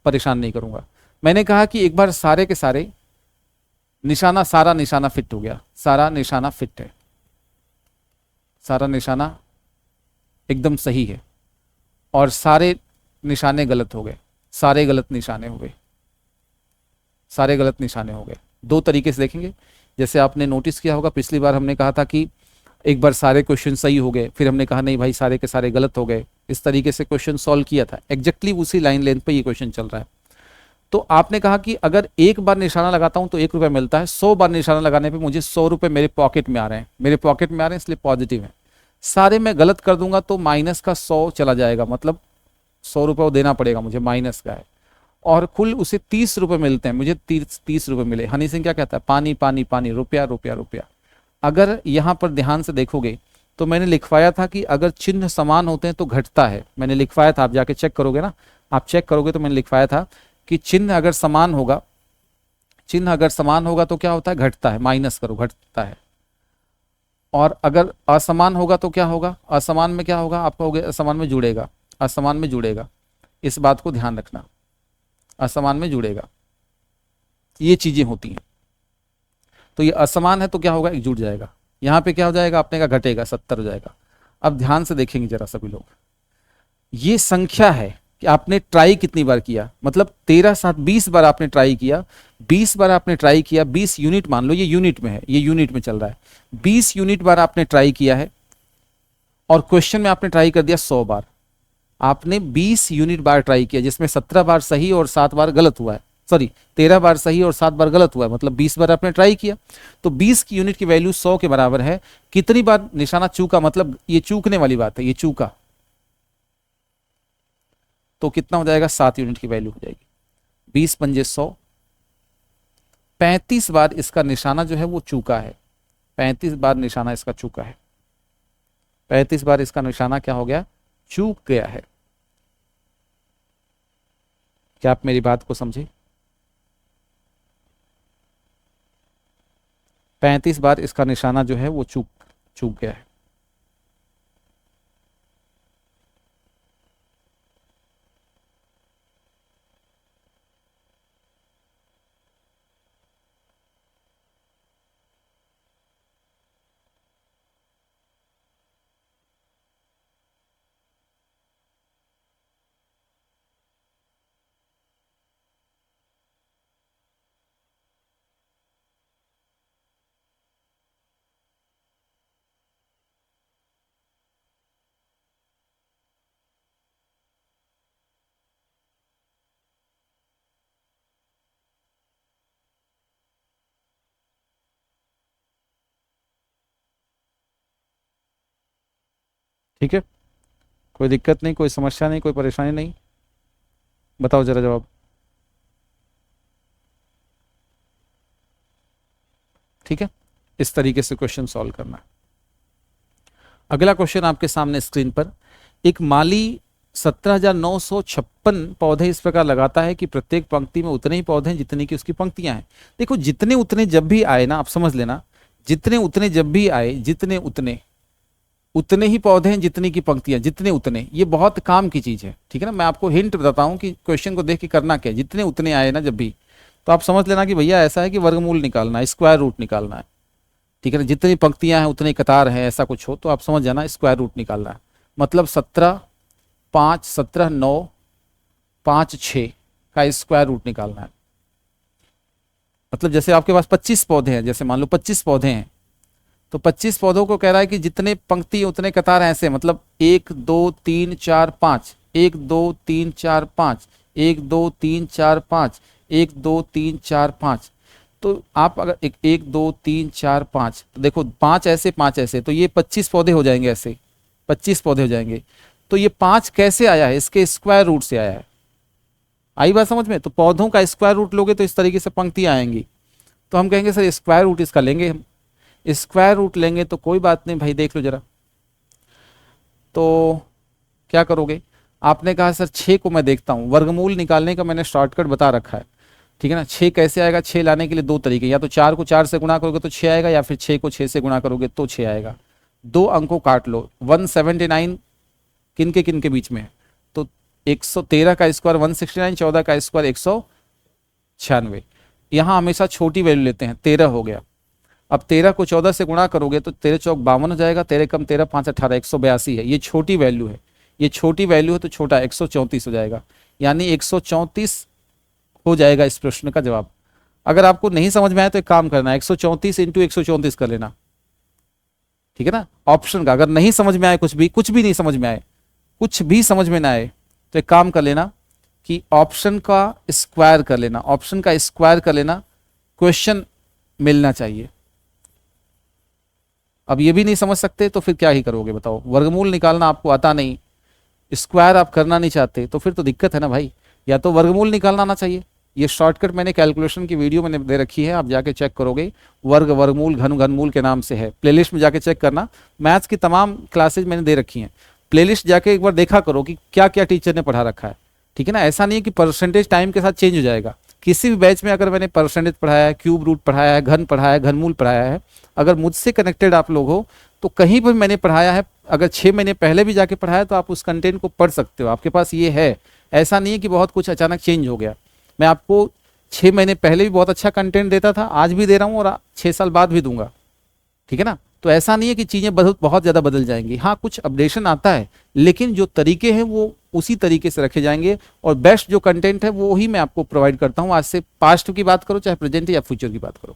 परेशान नहीं करूँगा। मैंने कहा कि एक बार सारे के सारे निशाना, सारा निशाना फिट हो गया, सारा निशाना फिट है, सारा निशाना एकदम सही है, और सारे निशाने गलत हो गए, सारे गलत निशाने हो गए, सारे गलत निशाने हो गए। दो तरीके से देखेंगे, जैसे आपने नोटिस किया होगा पिछली बार हमने कहा था कि एक बार सारे क्वेश्चन सही हो गए, फिर हमने कहा नहीं भाई सारे के सारे गलत हो गए, इस तरीके से क्वेश्चन सॉल्व किया था। एग्जैक्टली उसी लाइन लेंथ पे ये क्वेश्चन चल रहा है। तो आपने कहा कि अगर एक बार निशाना लगाता हूं तो 1 रुपया मिलता है, 100 बार निशाना लगाने पे मुझे 100 रुपये मेरे पॉकेट में आ रहे हैं, मेरे पॉकेट में आ रहे हैं इसलिए पॉजिटिव है। सारे मैं गलत कर दूंगा तो माइनस का 100 चला जाएगा, मतलब 100 रुपये वो देना पड़ेगा मुझे, माइनस का है। और कुल उसे 30 रुपये मिलते हैं, मुझे 30 रुपये मिले। हनी सिंह क्या कहता है, पानी पानी पानी, रुपया रुपया रुपया। अगर यहाँ पर ध्यान से देखोगे तो मैंने लिखवाया था कि अगर चिन्ह समान होते हैं तो घटता है, मैंने लिखवाया था, आप जाके चेक करोगे ना, आप चेक करोगे तो मैंने लिखवाया था कि चिन्ह अगर समान होगा, चिन्ह अगर समान होगा तो क्या होता है, घटता है, माइनस करो घटता है। और अगर असमान होगा तो क्या होगा, असमान में क्या होगा, आप कहोगे असमान में जुड़ेगा, असमान में जुड़ेगा, इस बात को ध्यान रखना, असमान में जुड़ेगा, ये चीजें होती हैं। तो ये असमान है तो क्या होगा, एक जुड़ जाएगा, यहाँ पे क्या हो जाएगा, अपने का घटेगा, 70 हो जाएगा। अब ध्यान से देखेंगे जरा सभी लोग, ये संख्या है कि आपने ट्राई कितनी बार किया, मतलब 13 7 20 बार आपने ट्राई किया, 20 बार आपने ट्राई किया, 20 यूनिट मान लो, ये यूनिट में है, ये यूनिट में चल रहा है, 20 यूनिट बार आपने ट्राई किया है, और क्वेश्चन में आपने ट्राई कर दिया 100 बार। आपने 20 यूनिट बार ट्राई किया जिसमें 17 बार सही और 7 बार गलत हुआ है, सॉरी 13 बार सही और 7 बार गलत हुआ है, मतलब 20 बार आपने ट्राई किया। तो 20 की यूनिट की वैल्यू 100 के बराबर है। कितनी बार निशाना चूका, मतलब ये चूकने वाली बात है, ये चूका, तो कितना हो जाएगा, 7 यूनिट की वैल्यू हो जाएगी। 20 पंजे 100, 35 बार इसका निशाना जो है वो चूका है, 35 बार निशाना इसका चूका है, 35 बार इसका निशाना क्या हो गया, चूक गया है। क्या आप मेरी बात को समझे, 35 बार इसका निशाना जो है वो चूक गया है। ठीक है, कोई दिक्कत नहीं, कोई समस्या नहीं, कोई परेशानी नहीं, बताओ जरा जवाब। ठीक है, इस तरीके से क्वेश्चन सॉल्व करना है। अगला क्वेश्चन आपके सामने स्क्रीन पर, एक माली 17,956 पौधे इस प्रकार लगाता है कि प्रत्येक पंक्ति में उतने ही पौधे हैं जितनी की उसकी पंक्तियां हैं। देखो जितने उतने जब भी आए ना, आप समझ लेना, जितने उतने जब भी आए, जितने उतने, उतने ही पौधे हैं जितनी की पंक्तियां, जितने उतने, ये बहुत काम की चीज है, ठीक है ना। मैं आपको हिंट बताता हूं कि क्वेश्चन को देख के करना क्या है। जितने उतने आए ना जब भी, तो आप समझ लेना कि भैया ऐसा है कि वर्गमूल निकालना है, स्क्वायर रूट निकालना है, ठीक है ना। जितनी पंक्तियां हैं उतनी कतार है, ऐसा कुछ हो तो आप समझ जाना स्क्वायर रूट निकालना है। मतलब 17, 5, 17, 9, 5, 6 का स्क्वायर रूट निकालना है। मतलब जैसे आपके पास 25 पौधे हैं, जैसे मान लो 25 पौधे हैं, तो 25 पौधों को कह रहा है कि जितने पंक्ति उतने कतार ऐसे, मतलब 1 2 3 4 5, 1 2 3 4 5, 1 2 3 4 5, 1 2 3 4 5। तो आप अगर 1 2 3 4 5, तो देखो 5 ऐसे 5 ऐसे, तो ये 25 पौधे हो जाएंगे, ऐसे 25 पौधे हो जाएंगे। तो ये 5 कैसे आया है, इसके स्क्वायर रूट से आया है। आई बात समझ में? तो पौधों का स्क्वायर रूट लोगे तो इस तरीके से पंक्तियां आएंगी। तो हम कहेंगे सर स्क्वायर रूट इसका लेंगे हम। स्क्वायर रूट लेंगे तो कोई बात नहीं भाई, देख लो जरा। तो क्या करोगे, आपने कहा सर 6 को मैं देखता हूं, वर्गमूल निकालने का मैंने शॉर्टकट बता रखा है, ठीक है ना। 6 कैसे आएगा, 6 लाने के लिए दो तरीके, या तो 4 को 4 से गुणा करोगे तो 6 आएगा, या फिर 6 को 6 से गुणा करोगे तो 6 आएगा। दो अंकों काट लो। 179 किन के बीच में है, तो 113 का स्क्वायर 169, 14 का स्क्वायर 196। यहां हमेशा छोटी वैल्यू लेते हैं, 13 हो गया। अब 13 को 14 से गुणा करोगे तो 13 चौक 52 हो जाएगा, 13 कम 13 5 18, 182 है। ये छोटी वैल्यू है, ये छोटी वैल्यू है तो छोटा 134 हो जाएगा, यानी 134 हो जाएगा इस प्रश्न का जवाब। अगर आपको नहीं समझ में आए तो एक काम करना है, 134 इंटू 134 कर लेना, ठीक है ना। ऑप्शन का अगर नहीं समझ में आए, कुछ भी नहीं समझ में आए, कुछ भी समझ में ना आए, तो एक काम कर लेना कि ऑप्शन का स्क्वायर कर लेना, ऑप्शन का स्क्वायर कर लेना, क्वेश्चन मिलना चाहिए। अब ये भी नहीं समझ सकते तो फिर क्या ही करोगे बताओ। वर्गमूल निकालना आपको आता नहीं, स्क्वायर आप करना नहीं चाहते, तो फिर तो दिक्कत है ना भाई। या तो वर्गमूल निकालना आना चाहिए। ये शॉर्टकट मैंने कैलकुलेशन की वीडियो मैंने दे रखी है, आप जाके चेक करोगे। वर्गमूल घनमूल के नाम से है, प्लेलिस्ट में जाके चेक करना। मैथ्स की तमाम क्लासेज मैंने दे रखी हैं, प्लेलिस्ट जाके एक बार देखा करो कि क्या क्या टीचर ने पढ़ा रखा है, ठीक है ना। ऐसा नहीं है कि परसेंटेज टाइम के साथ चेंज हो जाएगा। किसी भी बैच में अगर मैंने परसेंटेज पढ़ाया है, क्यूब रूट पढ़ाया है, घन पढ़ाया है, घनमूल पढ़ाया है, अगर मुझसे कनेक्टेड आप लोग हो तो कहीं पर मैंने पढ़ाया है, अगर 6 महीने पहले भी जाके पढ़ाया तो आप उस कंटेंट को पढ़ सकते हो, आपके पास ये है। ऐसा नहीं है कि बहुत कुछ अचानक चेंज हो गया। मैं आपको 6 महीने पहले भी बहुत अच्छा कंटेंट देता था, आज भी दे रहा हूँ और 6 साल बाद भी दूंगा, ठीक है ना। तो ऐसा नहीं है कि चीज़ें बहुत ज़्यादा बदल जाएंगी। हाँ कुछ अपडेशन आता है, लेकिन जो तरीके हैं वो उसी तरीके से रखे जाएंगे, और बेस्ट जो कंटेंट है वो ही मैं आपको प्रोवाइड करता हूँ। आज से पास्ट की बात करो, चाहे प्रेजेंट या फ्यूचर की बात करो,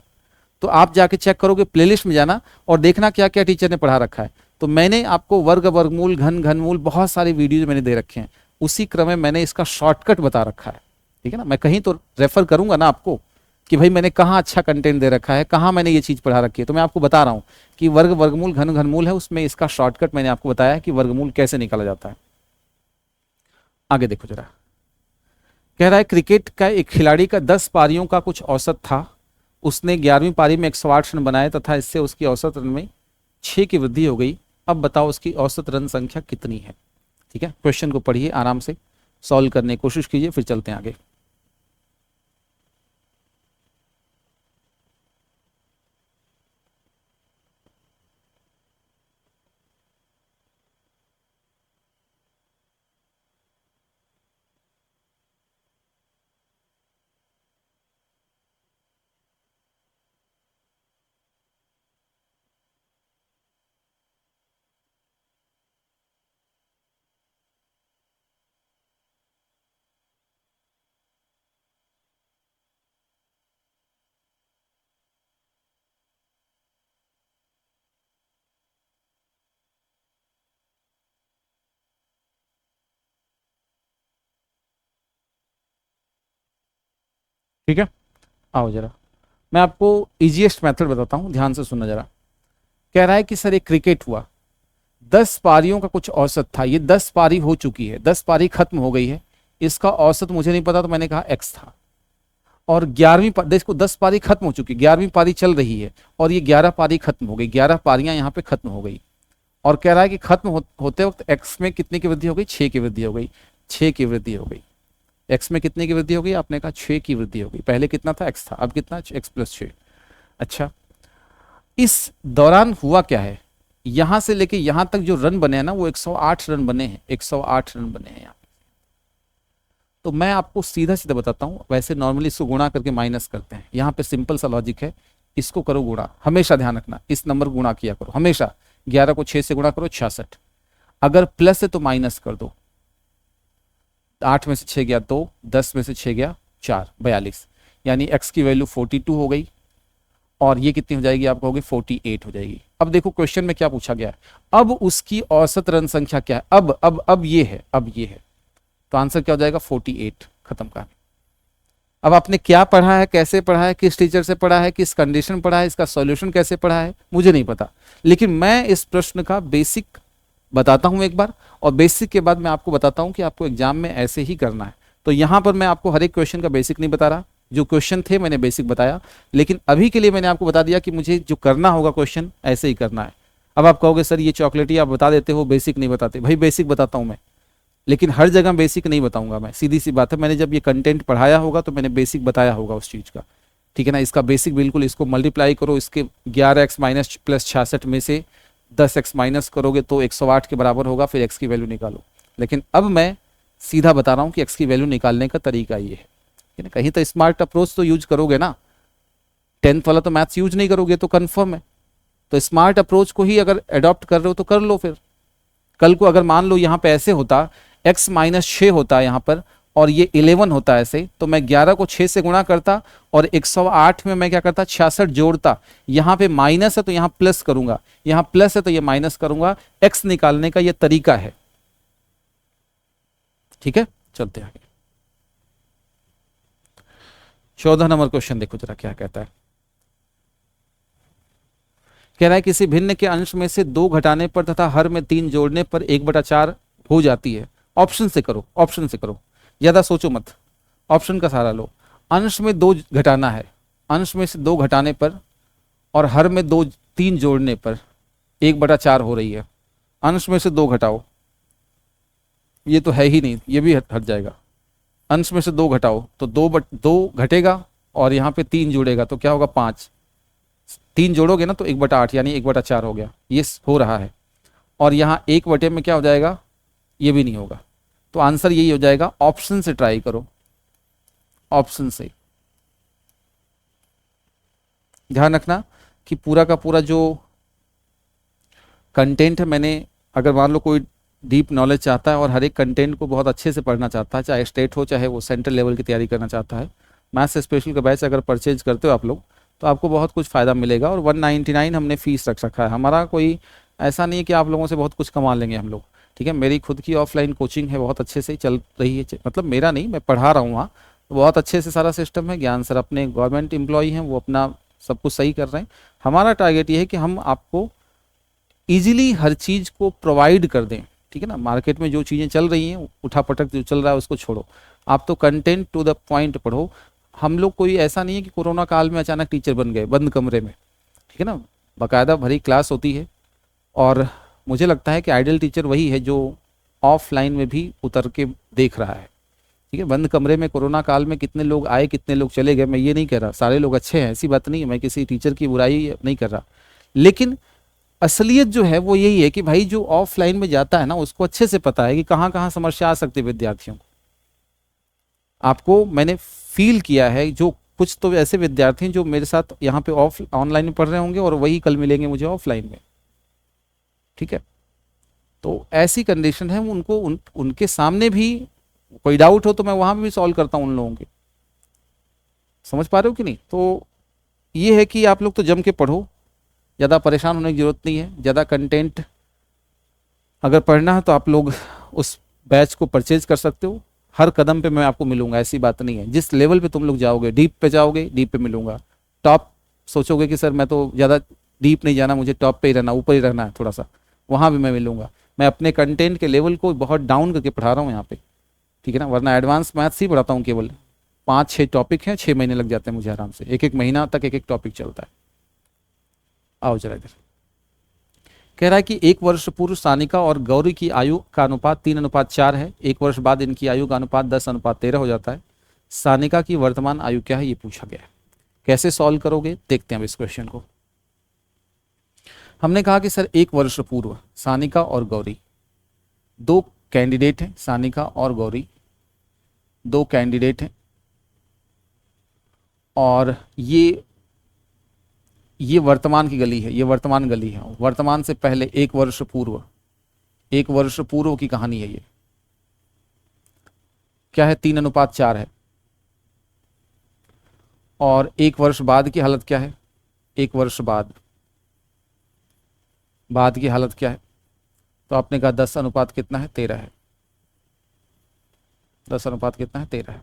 तो आप जाके चेक करोगे, प्लेलिस्ट में जाना और देखना क्या क्या टीचर ने पढ़ा रखा है। तो मैंने आपको वर्गमूल घनमूल बहुत सारे वीडियो मैंने दे रखे हैं, उसी क्रम में मैंने इसका शॉर्टकट बता रखा है, ठीक है ना। मैं कहीं तो रेफर करूंगा ना आपको कि भाई मैंने कहाँ अच्छा कंटेंट दे रखा है, कहाँ मैंने ये चीज़ पढ़ा रखी है। तो मैं आपको बता रहा हूँ कि वर्गमूल घनमूल है, उसमें इसका शॉर्टकट मैंने आपको बताया है कि वर्गमूल कैसे निकाला जाता है। आगे देखो जरा, कह रहा है क्रिकेट का एक खिलाड़ी का 10 पारियों का कुछ औसत था। उसने 11वीं पारी में 108 रन बनाए तथा इससे उसकी औसत रन में 6 की वृद्धि हो गई। अब बताओ उसकी औसत रन संख्या कितनी है। ठीक है, क्वेश्चन को पढ़िए, आराम से सॉल्व करने की कोशिश कीजिए, फिर चलते हैं आगे। ठीक है, आओ जरा मैं आपको इजीएस्ट मेथड बताता हूं, ध्यान से सुनना जरा। कह रहा है कि सर एक क्रिकेट हुआ, 10 पारियों का कुछ औसत था, ये 10 पारी हो चुकी है, 10 पारी खत्म हो गई है, इसका औसत मुझे नहीं पता, तो मैंने कहा एक्स था। और 11वीं देखो 10 पारी खत्म हो चुकी, 11वीं पारी चल रही है और ये 11 पारी खत्म हो गई, 11 पारियां यहाँ पे खत्म हो गई। और कह रहा है कि खत्म होते वक्त एक्स में कितने की वृद्धि हो गई, 6 की वृद्धि हो गई, 6 की वृद्धि हो गई। एक्स में कितने की वृद्धि हो गई, आपने कहा 6 की वृद्धि हो गई। पहले कितना था, एक्स था, अब कितना, एक्स प्लस 6। अच्छा, इस दौरान हुआ क्या है, यहां से लेके यहां तक जो रन बने हैं ना वो 108 रन बने हैं, 108 रन बने हैं यहाँ। तो मैं आपको सीधा सीधा बताता हूँ, वैसे नॉर्मली इसको गुणा करके माइनस करते हैं, यहाँ पे सिंपल सा लॉजिक है, इसको करो गुणा, हमेशा ध्यान रखना इस नंबर गुणा किया करो हमेशा, 11 को 6 से गुणा करो 66, अगर प्लस है तो माइनस कर दो, 8 में से 6 गया 2, 10 में से 6 गया 4, 42, यानी x की वैल्यू 42 हो गई और ये कितनी हो जाएगी आप कहोगे 48 हो जाएगी। अब देखो क्वेश्चन में क्या पूछा गया है, अब उसकी औसत रन संख्या क्या है, अब ये है, अब ये है, तो आंसर क्या हो जाएगा 48, खत्म कहानी। अब आपने क्या पढ़ा है, कैसे पढ़ा है, किस टीचर से पढ़ा है, किस कंडीशन पढ़ा है, इसका सॉल्यूशन कैसे पढ़ा है मुझे नहीं पता, लेकिन मैं इस प्रश्न का बेसिक बताता हूं एक बार, और बेसिक के बाद मैं आपको बताता हूं कि आपको एग्जाम में ऐसे ही करना है। तो यहां पर मैं आपको हर एक क्वेश्चन का बेसिक नहीं बता रहा, जो क्वेश्चन थे मैंने बेसिक बताया, लेकिन अभी के लिए मैंने आपको बता दिया कि मुझे जो करना होगा क्वेश्चन ऐसे ही करना है। अब आप कहोगे सर ये चॉकलेटी आप बता देते हो, बेसिक नहीं बताते, भाई बेसिक बताता हूं मैं, लेकिन हर जगह बेसिक नहीं बताऊंगा मैं, सीधी सी बात है, मैंने जब ये कंटेंट पढ़ाया होगा तो मैंने बेसिक बताया होगा उस चीज़ का, ठीक है ना। इसका बेसिक बिल्कुल, इसको मल्टीप्लाई करो, इसके 11x माइनस प्लस 66 में से 10x माइनस करोगे तो 108 के बराबर होगा, फिर x की वैल्यू निकालो। लेकिन अब मैं सीधा बता रहा हूँ कि x की वैल्यू निकालने का तरीका ये है, कहीं तो स्मार्ट अप्रोच तो यूज करोगे ना, 10th वाला तो मैथ्स यूज नहीं करोगे तो कन्फर्म है, तो स्मार्ट अप्रोच को ही अगर अडॉप्ट कर रहे हो तो कर लो। फिर कल को अगर मान लो यहाँ पे ऐसे होता, x माइनस 6 होता है यहाँ पर और ये 11 होता है ऐसे, तो मैं 11 को 6 से गुणा करता और 108 में मैं क्या करता 66 जोड़ता, यहाँ पे माइनस है तो यहाँ प्लस करूंगा, यहाँ प्लस है तो ये माइनस करूंगा, x निकालने का ये तरीका है, ठीक है। चलते आगे, 14 नंबर क्वेश्चन देखो जरा क्या कहता है। कह रहा है किसी भिन्न के अंश में से 2 घटाने पर तथा हर में 3 जोड़ने पर 1/4 हो जाती है। ऑप्शन से करो, ऑप्शन से करो, ज्यादा सोचो मत, ऑप्शन का सहारा लो। अंश में 2 घटाना है, अंश में से 2 घटाने पर और हर में 3 जोड़ने पर 1/4 हो रही है। अंश में से 2 घटाओ, ये तो है ही नहीं, ये भी हट जाएगा। अंश में से 2 घटाओ तो 2 घटेगा और यहाँ पे 3 जुड़ेगा तो क्या होगा 5, 3 जोड़ोगे ना तो 1/8 यानी 1/4 हो गया, ये हो रहा है। और यहाँ 1 में क्या हो जाएगा, ये भी नहीं होगा, तो आंसर यही हो जाएगा। ऑप्शन से ट्राई करो, ऑप्शन से। ध्यान रखना कि पूरा का पूरा जो कंटेंट है, मैंने अगर मान लो कोई डीप नॉलेज चाहता है और हर एक कंटेंट को बहुत अच्छे से पढ़ना चाहता है, चाहे स्टेट हो चाहे वो सेंट्रल लेवल की तैयारी करना चाहता है, मैथ्स स्पेशल का बैच अगर परचेज करते हो आप लोग तो आपको बहुत कुछ फ़ायदा मिलेगा। और 199 हमने फीस रख रखा है, हमारा कोई ऐसा नहीं है कि आप लोगों से बहुत कुछ कमा लेंगे हम लोग, ठीक है। मेरी खुद की ऑफलाइन कोचिंग है, बहुत अच्छे से चल रही है, मतलब मेरा नहीं, मैं पढ़ा रहा हूँ वहाँ, तो बहुत अच्छे से सारा सिस्टम है। ज्ञान सर अपने गवर्नमेंट एम्प्लॉई हैं, वो अपना सब कुछ सही कर रहे हैं। हमारा टारगेट ये है कि हम आपको ईजिली हर चीज़ को प्रोवाइड कर दें, ठीक है ना। मार्केट में जो चीज़ें चल रही हैं, उठापटक जो चल रहा है उसको छोड़ो, आप तो कंटेंट टू द पॉइंट पढ़ो। हम लोग कोई ऐसा नहीं है कि कोरोना काल में अचानक टीचर बन गए बंद कमरे में, ठीक है ना, बाकायदा भरी क्लास होती है। और मुझे लगता है कि आइडियल टीचर वही है जो ऑफलाइन में भी उतर के देख रहा है, ठीक है। बंद कमरे में कोरोना काल में कितने लोग आए कितने लोग चले गए, मैं ये नहीं कह रहा सारे लोग अच्छे हैं, ऐसी बात नहीं है, मैं किसी टीचर की बुराई नहीं कर रहा, लेकिन असलियत जो है वो यही है कि भाई जो ऑफलाइन में जाता है ना उसको अच्छे से पता है कि कहाँ कहाँ समस्या आ सकती है विद्यार्थियों को। आपको मैंने फील किया है, जो कुछ तो ऐसे विद्यार्थी जो मेरे साथ यहाँ पे ऑनलाइन में पढ़ रहे होंगे और वही कल मिलेंगे मुझे ऑफलाइन में, ठीक है। तो ऐसी कंडीशन है, उनको उनके सामने भी कोई डाउट हो तो मैं वहां भी सॉल्व करता हूँ उन लोगों के, समझ पा रहे हो कि नहीं। तो ये है कि आप लोग तो जम के पढ़ो, ज़्यादा परेशान होने की ज़रूरत नहीं है। ज़्यादा कंटेंट अगर पढ़ना है तो आप लोग उस बैच को परचेज कर सकते हो, हर कदम पे मैं आपको मिलूंगा, ऐसी बात नहीं है। जिस लेवल पे तुम लोग जाओगे, डीप पे जाओगे, डीप पे मिलूंगा। टॉप सोचोगे कि सर मैं तो ज़्यादा डीप नहीं जाना, मुझे टॉप पे ही रहना, ऊपर ही रहना है थोड़ा सा, वहाँ भी मैं मिलूंगा। मैं अपने कंटेंट के लेवल को बहुत डाउन करके पढ़ा रहा हूँ यहाँ पे, ठीक है ना, वरना एडवांस मैथ्स ही पढ़ाता हूँ। केवल 5-6 टॉपिक हैं, 6 महीने लग जाते हैं मुझे आराम से, एक महीना तक एक टॉपिक चलता है। आओ जरा इधर। कह रहा है कि 1 वर्ष पूर्व सानिका और गौरी की आयु का अनुपात 3:4 है, 1 वर्ष बाद इनकी आयु का अनुपात 10:13 हो जाता है। सानिका की वर्तमान आयु क्या है ये पूछा गया है। कैसे सॉल्व करोगे देखते हैं अब इस क्वेश्चन को। हमने कहा कि सर 1 वर्ष पूर्व सानिका और गौरी, दो कैंडिडेट हैं, सानिका और गौरी दो कैंडिडेट हैं, और ये वर्तमान की गली है, ये वर्तमान गली है। वर्तमान से पहले 1 वर्ष पूर्व, 1 वर्ष पूर्व की कहानी है ये। क्या है? 3:4 है। और 1 वर्ष बाद की हालत क्या है? 1 वर्ष बाद की हालत क्या है? तो आपने कहा 10 अनुपात कितना है? 13 है। 10 अनुपात कितना है? 13 है।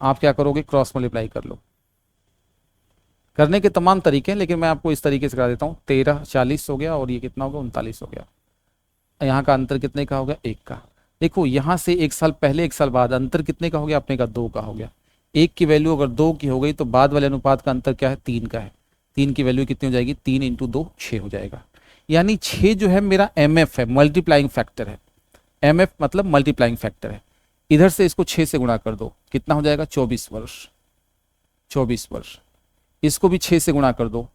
आप क्या करोगे? क्रॉस मल्टीप्लाई कर लो। करने के तमाम तरीके हैं, लेकिन मैं आपको इस तरीके से करा देता हूँ। 13 40 हो गया, और ये कितना हो गया? 39 हो गया। यहाँ का अंतर कितने का हो गया? 1 का। देखो यहाँ से 1 साल पहले 1 साल बाद अंतर कितने का हो गया? आपने कहा 2 का हो गया। 1 की वैल्यू अगर 2 की हो गई तो बाद वाले अनुपात का अंतर क्या है? 3 का है। 3 की वैल्यू कितनी हो जाएगी? 3 × 2 6 हो जाएगा। यानी 6 जो है मेरा MF है, मल्टीप्लाइंग फैक्टर है। MF मतलब मल्टीप्लाइंग फैक्टर है। इधर से इसको 6 से गुणा कर दो, कितना हो जाएगा? 24 वर्ष। 24 वर्ष। इसको भी 6 से गुणा कर दो,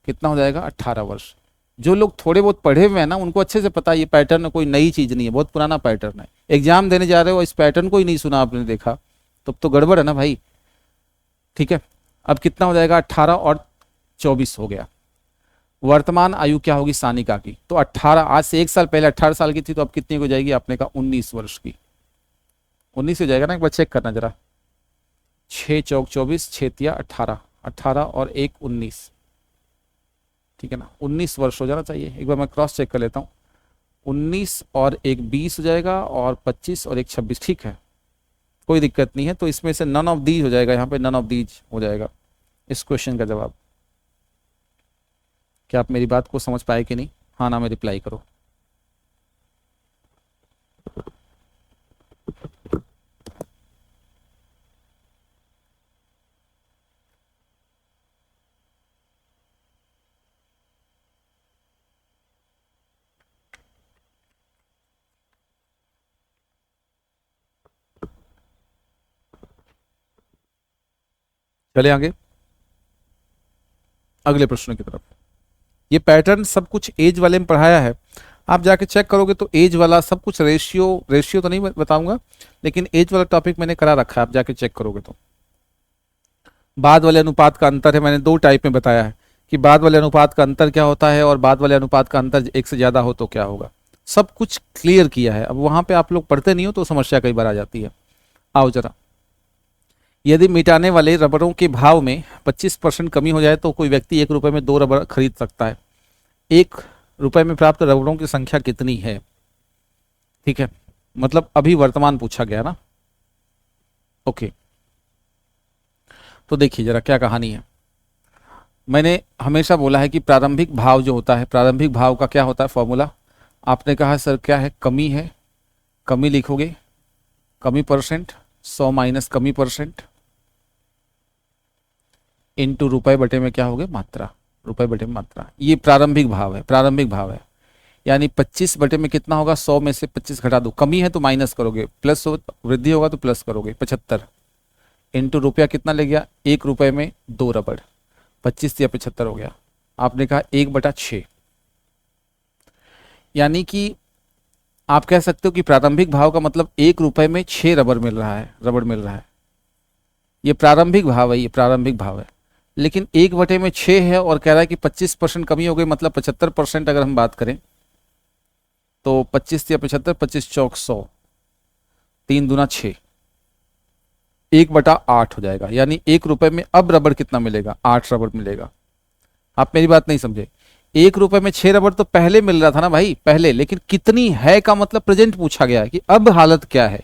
कितना हो जाएगा? 18 वर्ष। जो लोग थोड़े बहुत पढ़े हुए हैं ना, उनको अच्छे से पता है ये पैटर्न कोई नई चीज नहीं है, बहुत पुराना पैटर्न है। एग्जाम देने जा रहे हो, इस पैटर्न को ही नहीं सुना आपने, देखा, तब तो गड़बड़ है ना भाई। ठीक है, अब कितना हो जाएगा? 18 और 24 हो गया। वर्तमान आयु क्या होगी सानिका की? तो 18, आज से 1 साल पहले 18 साल की थी, तो अब कितनी हो जाएगी? आपने कहा 19 वर्ष की। 19 हो जाएगा ना? एक बार चेक करना जरा। 6 चौक 24, 6 तिया 18, 18 और 1 19, ठीक है ना? 19 वर्ष हो जाना चाहिए। एक बार मैं क्रॉस चेक कर लेता हूँ। 19 और 1 20 हो जाएगा, और 25 और 1 26, ठीक है, कोई दिक्कत नहीं है। तो इसमें से नन ऑफ दीज हो जाएगा, यहाँ पे नन ऑफ दीज हो जाएगा इस क्वेश्चन का जवाब। क्या आप मेरी बात को समझ पाए कि नहीं? हाँ ना में रिप्लाई करो। चले आगे अगले प्रश्न की तरफ। ये पैटर्न सब कुछ एज वाले में पढ़ाया है, आप जाके चेक करोगे तो एज वाला सब कुछ, रेशियो तो नहीं बताऊंगा, लेकिन एज वाला टॉपिक मैंने करा रखा है, आप जाके चेक करोगे तो। बाद वाले अनुपात का अंतर है, मैंने 2 टाइप में बताया है कि बाद वाले अनुपात का अंतर क्या होता है, और बाद वाले अनुपात का अंतर 1 से ज्यादा हो तो क्या होगा। सब कुछ क्लियर किया है। अब वहां पे आप लोग पढ़ते नहीं हो तो समस्या कई बार आ जाती है। आओ जरा। यदि मिटाने वाले रबरों के भाव में 25% कमी हो जाए तो कोई व्यक्ति 1 रुपए में 2 रबर खरीद सकता है। 1 रुपए में प्राप्त रबरों की संख्या कितनी है? ठीक है, मतलब अभी वर्तमान पूछा गया ना। ओके, तो देखिए जरा क्या कहानी है। मैंने हमेशा बोला है कि प्रारंभिक भाव जो होता है, प्रारंभिक भाव का क्या होता है फॉर्मूला? आपने कहा सर क्या है? कमी है, कमी लिखोगे, कमी परसेंट, 100 माइनस कमी परसेंट, इंटू रुपए बटे में क्या हो गया? मात्रा, रुपए बटे में मात्रा। ये प्रारंभिक भाव है, प्रारंभिक भाव है। यानी 25 बटे में कितना होगा? 100 में से 25 घटा दो, कमी है तो माइनस करोगे, प्लस वृद्धि होगा तो प्लस करोगे, 75 इंटू रुपया कितना ले गया? 1 रुपए में 2 रबड़, 25 या 75 हो गया। आपने कहा 1/6, यानी कि आप कह सकते हो कि प्रारंभिक भाव का मतलब 1 रुपए में 6 रबड़ मिल रहा है, रबड़ मिल रहा है। ये प्रारंभिक भाव है, ये प्रारंभिक भाव है। लेकिन 1/6 है और कह रहा है कि 25% कमी हो गई, मतलब 75% अगर हम बात करें तो 25 या 75, 25 चौक 100, 3 दूना 6, 1/8 हो जाएगा। यानी 1 रुपए में अब रबड़ कितना मिलेगा? 8 रबड़ मिलेगा। आप मेरी बात नहीं समझे। 1 रुपए में 6 रबड़ तो पहले मिल रहा था ना भाई, पहले, लेकिन कितनी है का मतलब प्रेजेंट पूछा गया है कि अब हालत क्या है।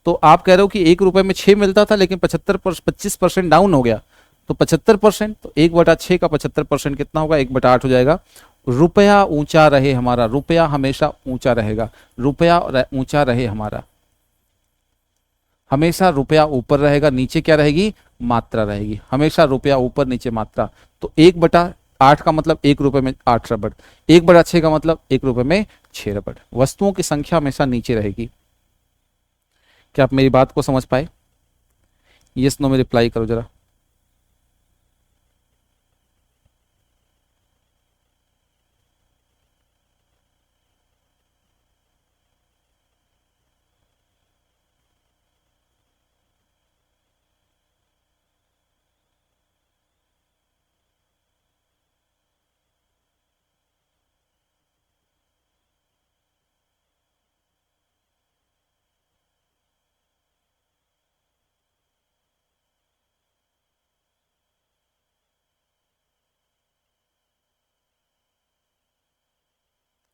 तो आप कह रहे हो कि 1 रुपए में 6 मिलता था, लेकिन 25% डाउन हो गया, तो 75%, तो 1/6 का 75% कितना होगा? 1/8 हो जाएगा। रुपया ऊंचा रहे हमारा, रुपया हमेशा ऊंचा रहेगा, रुपया ऊंचा रहे हमारा, हमेशा रुपया ऊपर रहेगा, नीचे क्या रहेगी? मात्रा रहेगी, हमेशा रुपया ऊपर नीचे मात्रा। तो 1/8 का मतलब 1 रुपए में 8 रबड़, 1/6 का मतलब 1 रुपए में 6 रबड़। वस्तुओं की संख्या हमेशा नीचे रहेगी। क्या आप मेरी बात को समझ पाए? यस नो में रिप्लाई करो जरा।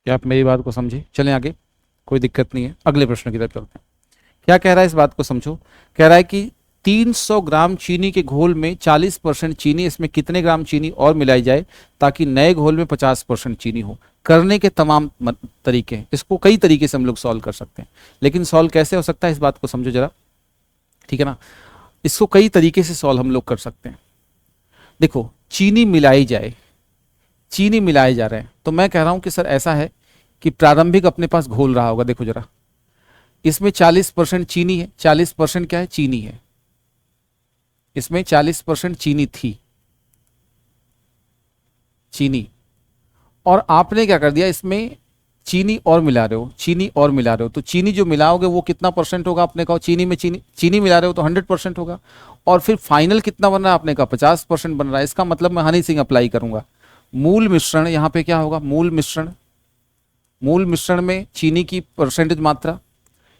क्या आप मेरी बात को समझे? चलें आगे, कोई दिक्कत नहीं है, अगले प्रश्न की तरफ चलते हैं। क्या कह रहा है इस बात को समझो। कह रहा है कि 300 ग्राम चीनी के घोल में 40% चीनी, इसमें कितने ग्राम चीनी और मिलाई जाए ताकि नए घोल में 50% चीनी हो। करने के तमाम तरीके हैं, इसको कई तरीके से हम लोग सॉल्व कर सकते हैं, लेकिन सॉल्व कैसे हो सकता है इस बात को समझो जरा, ठीक है ना। इसको कई तरीके से सॉल्व हम लोग कर सकते हैं। देखो, चीनी मिलाई जाए, चीनी मिलाए जा रहे हैं, तो मैं कह रहा हूं कि सर ऐसा है कि प्रारंभिक अपने पास घोल रहा होगा, देखो जरा, इसमें 40% चीनी है, 40% क्या है, चीनी है, इसमें 40% चीनी थी, चीनी, और आपने क्या कर दिया, इसमें चीनी और मिला रहे हो, चीनी और मिला रहे हो, तो चीनी जो मिलाओगे वो कितना परसेंट होगा, आपने कहा चीनी में चीनी मिला रहे हो तो 100% होगा, और फिर फाइनल कितना बन रहा है, आपने कहा 50% बन रहा है। इसका मतलब मैं हनी सिंह अप्लाई करूंगा, मूल मिश्रण, यहां पे क्या होगा, मूल मिश्रण, मूल मिश्रण में चीनी की परसेंटेज मात्रा,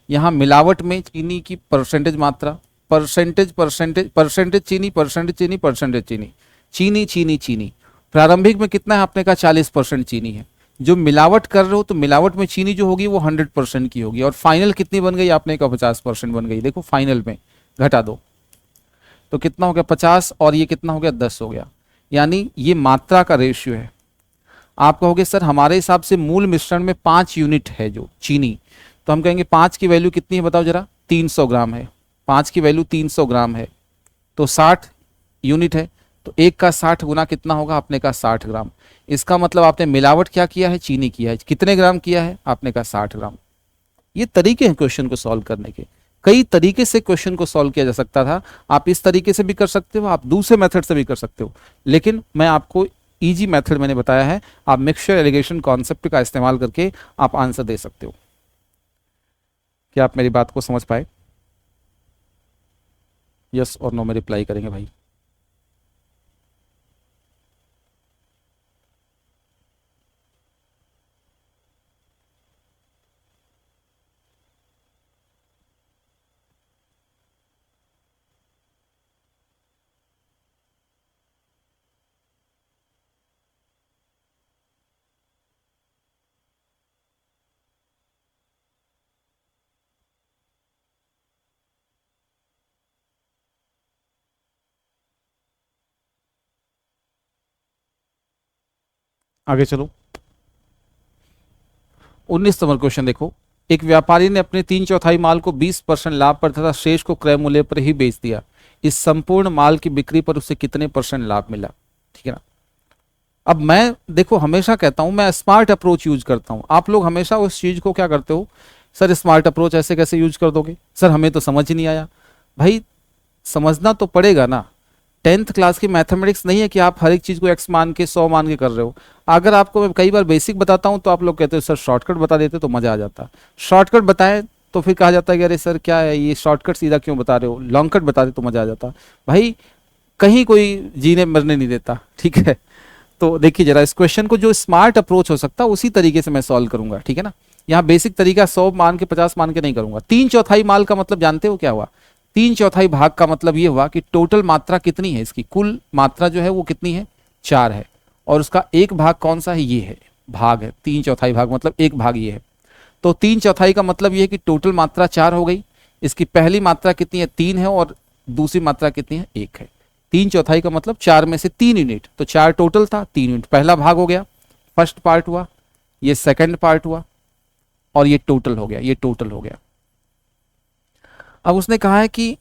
यहां मिलावट में चीनी की परसेंटेज मात्रा, परसेंटेज परसेंटेज परसेंटेज चीनी, परसेंटेज चीनी, परसेंटेज चीनी, चीनी चीनी चीनी। प्रारंभिक में कितना है, आपने कहा 40% चीनी है। जो मिलावट कर रहे हो तो मिलावट में चीनी जो होगी वो 100% की होगी, और फाइनल कितनी बन गई, आपने कहा 50% बन गई। देखो फाइनल में घटा दो तो कितना हो गया, 50, और ये कितना हो गया, 10 हो गया। यानी ये मात्रा का रेशियो है। आप कहोगे सर हमारे हिसाब से मूल मिश्रण में 5 यूनिट है जो चीनी, तो हम कहेंगे 5 की वैल्यू कितनी है बताओ जरा, 300 ग्राम है, 5 की वैल्यू 300 ग्राम है, तो 60 यूनिट है, तो एक का 60 गुना कितना होगा, आपने कहा 60 ग्राम। इसका मतलब आपने मिलावट क्या किया है, चीनी किया है, कितने ग्राम किया है, आपने कहा 60 ग्राम। ये तरीके हैं क्वेश्चन को सॉल्व करने के, कई तरीके से क्वेश्चन को सॉल्व किया जा सकता था। आप इस तरीके से भी कर सकते हो, आप दूसरे मेथड से भी कर सकते हो, लेकिन मैं आपको इजी मेथड मैंने बताया है। आप मिक्सचर एलिगेशन कॉन्सेप्ट का इस्तेमाल करके आप आंसर दे सकते हो। क्या आप मेरी बात को समझ पाए? यस और नो में रिप्लाई करेंगे भाई। आगे चलो, 19 नंबर क्वेश्चन देखो। एक व्यापारी ने अपने 3/4 माल को 20% लाभ पर तथा शेष को क्रय मूल्य पर ही बेच दिया। इस संपूर्ण माल की बिक्री पर उसे कितने % लाभ मिला, ठीक है ना। अब मैं देखो हमेशा कहता हूं, मैं स्मार्ट अप्रोच यूज करता हूं। आप लोग हमेशा उस चीज को क्या करते हो, सर स्मार्ट अप्रोच ऐसे कैसे यूज कर दोगे, सर हमें तो समझ ही नहीं आया। भाई समझना तो पड़ेगा ना। 10th क्लास की मैथमेटिक्स नहीं है कि आप हर एक चीज को x मान के 100 मान के कर रहे हो। अगर आपको मैं कई बार बेसिक बताता हूं तो आप लोग कहते हो सर शॉर्टकट बता देते तो मजा आ जाता। शॉर्टकट बताएं तो फिर कहा जाता है कि अरे सर क्या है ये शॉर्टकट सीधा क्यों बता रहे हो, लॉन्ग कट बता दे तो मजा आ जाता। भाई कहीं कोई जीने मरने नहीं देता, ठीक है। तो देखिए जरा, इस क्वेश्चन को जो स्मार्ट अप्रोच हो सकता है उसी तरीके से मैं सॉल्व करूंगा, ठीक है ना। यहाँ बेसिक तरीका 100 मान के 50 मान के नहीं करूंगा। 3/4 माल का मतलब जानते हो क्या हुआ, 3/4 भाग का मतलब ये हुआ कि टोटल मात्रा कितनी है, इसकी कुल मात्रा जो है वो कितनी है, 4 है, और उसका एक भाग कौन सा है, ये है, भाग है। 3/4 भाग मतलब एक भाग ये है। तो 3/4 का मतलब ये है कि टोटल मात्रा 4 हो गई। इसकी पहली मात्रा कितनी है, 3 है, और दूसरी मात्रा कितनी है, 1 है। 3/4 का मतलब 4 में से 3 यूनिट, तो 4 टोटल था, 3 यूनिट पहला भाग हो गया, फर्स्ट पार्ट हुआ, ये सेकंड पार्ट हुआ, और ये टोटल हो गया, ये टोटल हो गया। अब उसने कहा है कि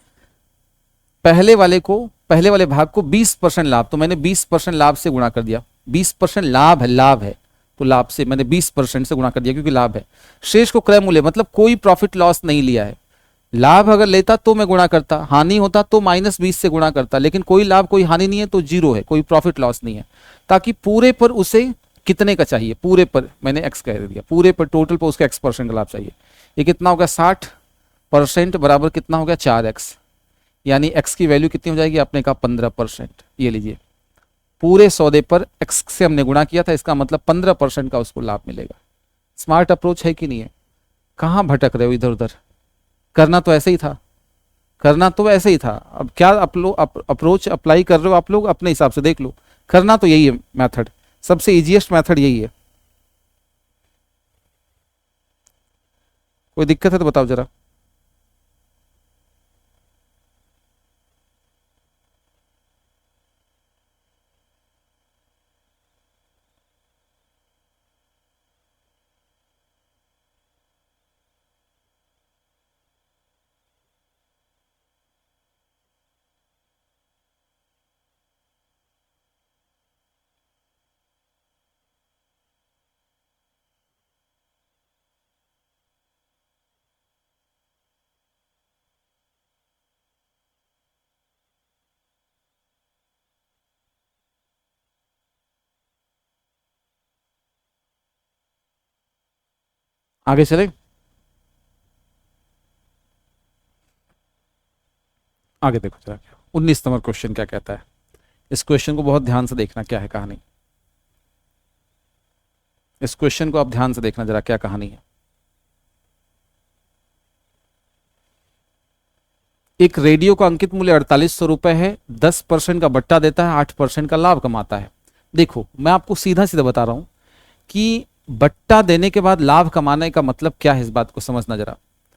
पहले वाले भाग को 20% लाभ, तो मैंने 20% लाभ से गुणा कर दिया। 20% लाभ है, लाभ है, तो लाभ से मैंने 20% से गुणा कर दिया क्योंकि लाभ है। शेष को क्रय मूल्य मतलब कोई प्रॉफिट लॉस नहीं लिया है। लाभ अगर लेता तो मैं गुणा करता, हानि होता तो -20 से गुणा करता, लेकिन कोई लाभ कोई हानि नहीं है तो 0 है, कोई प्रॉफिट लॉस नहीं है। ताकि पूरे पर उसे कितने का चाहिए, पूरे पर मैंने x कह दिया, पूरे पर टोटल पर उसका x% का लाभ चाहिए। ये कितना होगा, 60% बराबर कितना हो गया, 4x, यानी x की वैल्यू कितनी हो जाएगी, आपने कहा 15%। ये लीजिए, पूरे सौदे पर x से हमने गुणा किया था, इसका मतलब 15% का उसको लाभ मिलेगा। स्मार्ट अप्रोच है कि नहीं है? कहां भटक रहे हो इधर उधर, करना तो ऐसे ही था, करना तो ऐसे ही था। अब क्या अप्रोच अप्लाई कर रहे हो आप लोग अपने हिसाब से देख लो, करना तो यही है मेथड, सबसे इजीएस्ट मेथड यही है। कोई दिक्कत है तो बताओ जरा। आगे चले, आगे देखो जरा, 19 नंबर क्वेश्चन क्या कहता है। इस क्वेश्चन को बहुत ध्यान से देखना, क्या है कहानी। इस क्वेश्चन को आप ध्यान से देखना जरा, क्या कहानी है। एक रेडियो का अंकित मूल्य 4800 रुपए है, 10% का बट्टा देता है, 8% का लाभ कमाता है। देखो मैं आपको सीधा सीधा बता रहा हूं कि बट्टा देने के बाद लाभ कमाने का मतलब क्या है, इस बात को समझना जरा।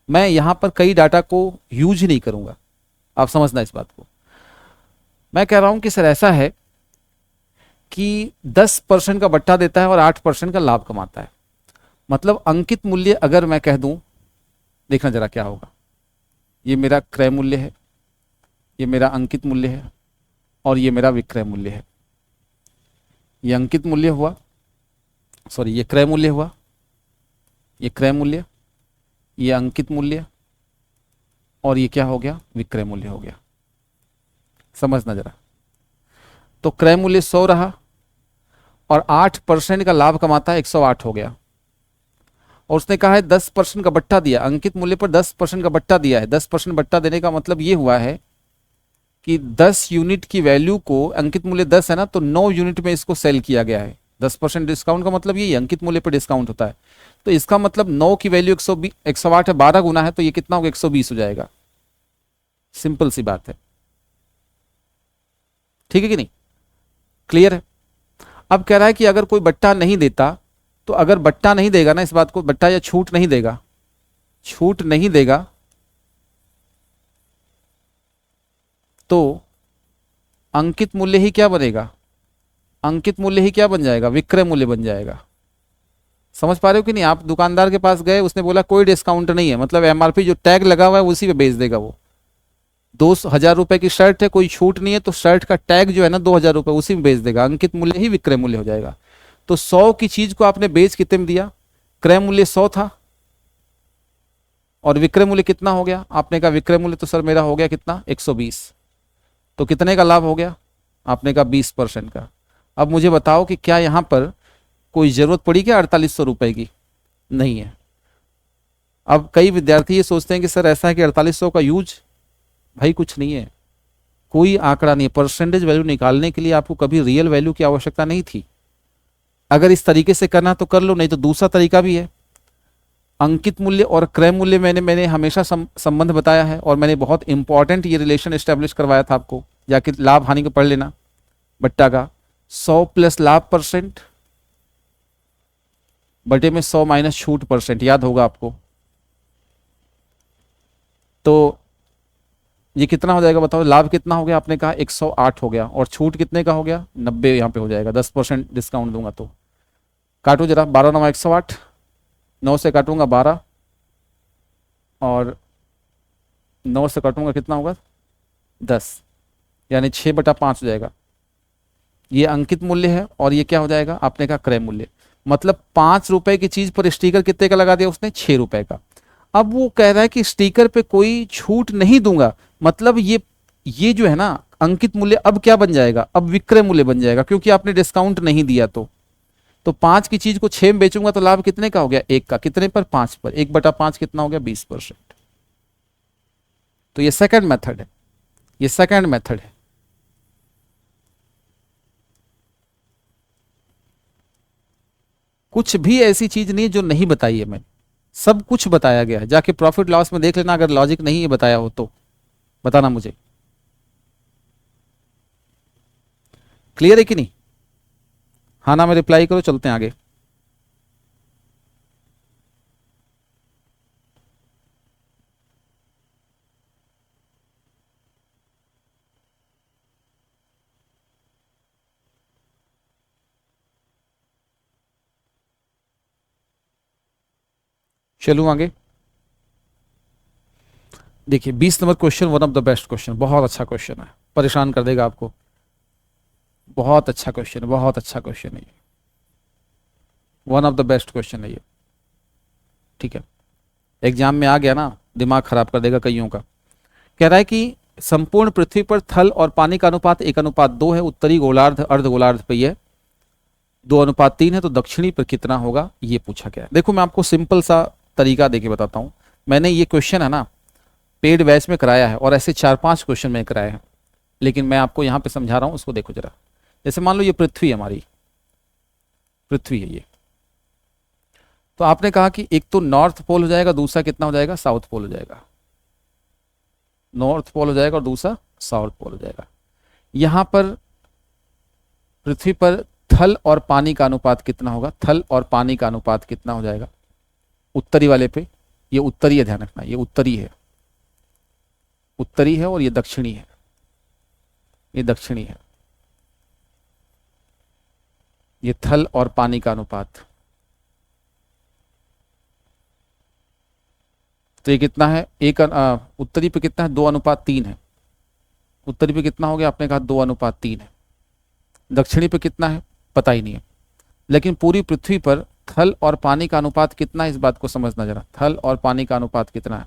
मैं यहां पर कई डाटा को यूज ही नहीं करूंगा, आप समझना इस बात को। मैं कह रहा हूं कि सर ऐसा है कि 10% का बट्टा देता है और 8% का लाभ कमाता है। मतलब अंकित मूल्य अगर मैं कह दूं, देखना जरा क्या होगा। ये मेरा क्रय मूल्य है, ये मेरा अंकित मूल्य है, और ये मेरा विक्रय मूल्य है। ये अंकित मूल्य हुआ, सॉरी ये क्रय मूल्य हुआ, ये क्रय मूल्य, ये अंकित मूल्य, और ये क्या हो गया, विक्रय मूल्य हो गया। समझना जरा। तो क्रय मूल्य 100 रहा और 8% का लाभ कमाता है, 108 हो गया। और उसने कहा है 10% का बट्टा दिया, अंकित मूल्य पर 10% का बट्टा दिया है। 10% बट्टा देने का मतलब ये हुआ है कि 10 यूनिट की वैल्यू को, अंकित मूल्य 10 है ना, तो 9 यूनिट में इसको सेल किया गया है। 10% डिस्काउंट का मतलब यही, अंकित मूल्य पर डिस्काउंट होता है। तो इसका मतलब 9 की वैल्यू 108 है, 12 गुना है, तो ये कितना होगा, 120 हो जाएगा। सिंपल सी बात है, ठीक है कि नहीं, क्लियर है। अब कह रहा है कि अगर कोई बट्टा नहीं देता, तो अगर बट्टा नहीं देगा ना, इस बात को बट्टा या छूट नहीं देगा, छूट नहीं देगा, तो अंकित मूल्य ही क्या बनेगा, अंकित मूल्य ही क्या बन जाएगा, विक्रय मूल्य बन जाएगा। समझ पा रहे हो कि नहीं। आप दुकानदार के पास गए, उसने बोला कोई डिस्काउंट नहीं है, मतलब एमआरपी जो टैग लगा हुआ है उसी पे बेच देगा वो। 2000 रुपए की शर्ट है, कोई छूट नहीं है, तो शर्ट का टैग जो है ना 2000 रुपए, उसी में बेच देगा। अंकित मूल्य ही विक्रय मूल्य हो जाएगा। तो 100 की चीज को आपने बेच कितने में दिया, क्रय मूल्य 100 था, और विक्रय मूल्य कितना हो गया, आपने कहा विक्रय मूल्य तो सर मेरा हो गया कितना, 120। तो कितने का लाभ हो गया, आपने कहा 20% का। अब मुझे बताओ कि क्या यहां पर कोई जरूरत पड़ी क्या 4800 रुपए की, नहीं है। अब कई विद्यार्थी ये सोचते हैं कि सर ऐसा है कि 4800 का यूज, भाई कुछ नहीं है, कोई आंकड़ा नहीं है। परसेंटेज वैल्यू निकालने के लिए आपको कभी रियल वैल्यू की आवश्यकता नहीं थी। अगर इस तरीके से करना तो कर लो, नहीं तो दूसरा तरीका भी है। अंकित मूल्य और क्रय मूल्य मैंने हमेशा संबंध बताया है, और मैंने बहुत इंपॉर्टेंट ये रिलेशन एस्टेब्लिश करवाया था आपको, जाके लाभ हानि को पढ़ लेना बट्टा का। 100 प्लस लाभ परसेंट बटे में 100 माइनस छूट परसेंट, याद होगा आपको। तो ये कितना हो जाएगा बताओ, लाभ कितना हो गया, आपने कहा 108 हो गया, और छूट कितने का हो गया, 90 यहाँ पे हो जाएगा। 10% डिस्काउंट दूंगा तो काटो जरा, 12 9 108, 9 से काटूंगा 12, और 9 से काटूंगा कितना होगा, 10, यानी 6/5 हो जाएगा। ये अंकित मूल्य है, और ये क्या हो जाएगा, आपने कहा क्रय मूल्य। मतलब 5 रुपए की चीज पर स्टिकर कितने का लगा दिया उसने, 6 रुपए का। अब वो कह रहा है कि स्टिकर पे कोई छूट नहीं दूंगा, मतलब ये जो है ना अंकित मूल्य अब क्या बन जाएगा, अब विक्रय मूल्य बन जाएगा, क्योंकि आपने डिस्काउंट नहीं दिया। तो 5 की चीज को 6 में बेचूंगा तो लाभ कितने का हो गया, 1 का, कितने पर, 5 पर, 1/5 कितना हो गया, 20%। तो ये सेकंड मेथड है, ये सेकंड मेथड है। कुछ भी ऐसी चीज नहीं है जो नहीं बताई है मैंने, सब कुछ बताया गया है। जाके प्रॉफिट लॉस में देख लेना, अगर लॉजिक नहीं है बताया हो तो बताना मुझे। क्लियर है कि नहीं, हाँ ना में रिप्लाई करो, चलते हैं आगे। चलूँ आगे। देखिए 20 number question one of the best question, बहुत अच्छा क्वेश्चन है, परेशान कर देगा आपको। बहुत अच्छा क्वेश्चन है, बहुत अच्छा क्वेश्चन है ये, one of the best question है ये। ठीक है, एग्जाम में आ गया ना, दिमाग खराब कर देगा कईयों का। कह रहा है कि संपूर्ण पृथ्वी पर थल और पानी का अनुपात 1:2 है। उत्तरी गोलार्ध अर्ध गोलार्ध पे ये 2:3 है, तो दक्षिणी पर कितना होगा, ये पूछा गया है। देखो मैं आपको सिंपल सा तरीका देके बताता हूं। मैंने ये क्वेश्चन है ना पेड बैच में कराया है, और ऐसे 4-5 क्वेश्चन में कराए हैं, लेकिन मैं आपको यहाँ पे समझा रहा हूँ, उसको देखो जरा। जैसे मान लो ये पृथ्वी है, हमारी पृथ्वी है ये, तो आपने कहा कि एक तो नॉर्थ पोल हो जाएगा, दूसरा कितना हो जाएगा, साउथ पोल हो जाएगा। नॉर्थ पोल हो जाएगा और दूसरा साउथ पोल हो जाएगा। यहां पर पृथ्वी पर थल और पानी का अनुपात कितना होगा, थल और पानी का अनुपात कितना हो जाएगा उत्तरी वाले पे। ये उत्तरी है, ध्यान रखना, ये उत्तरी है, उत्तरी है, और ये दक्षिणी है, ये दक्षिणी है। ये थल और पानी का अनुपात, तो ये कितना है, उत्तरी पे कितना है, 2:3 है। उत्तरी पे कितना हो गया, आपने कहा 2:3 है। दक्षिणी पे कितना है पता ही नहीं है, लेकिन पूरी पृथ्वी पर थल और पानी का अनुपात कितना है, इस बात को समझना जरा। थल और पानी का अनुपात कितना है,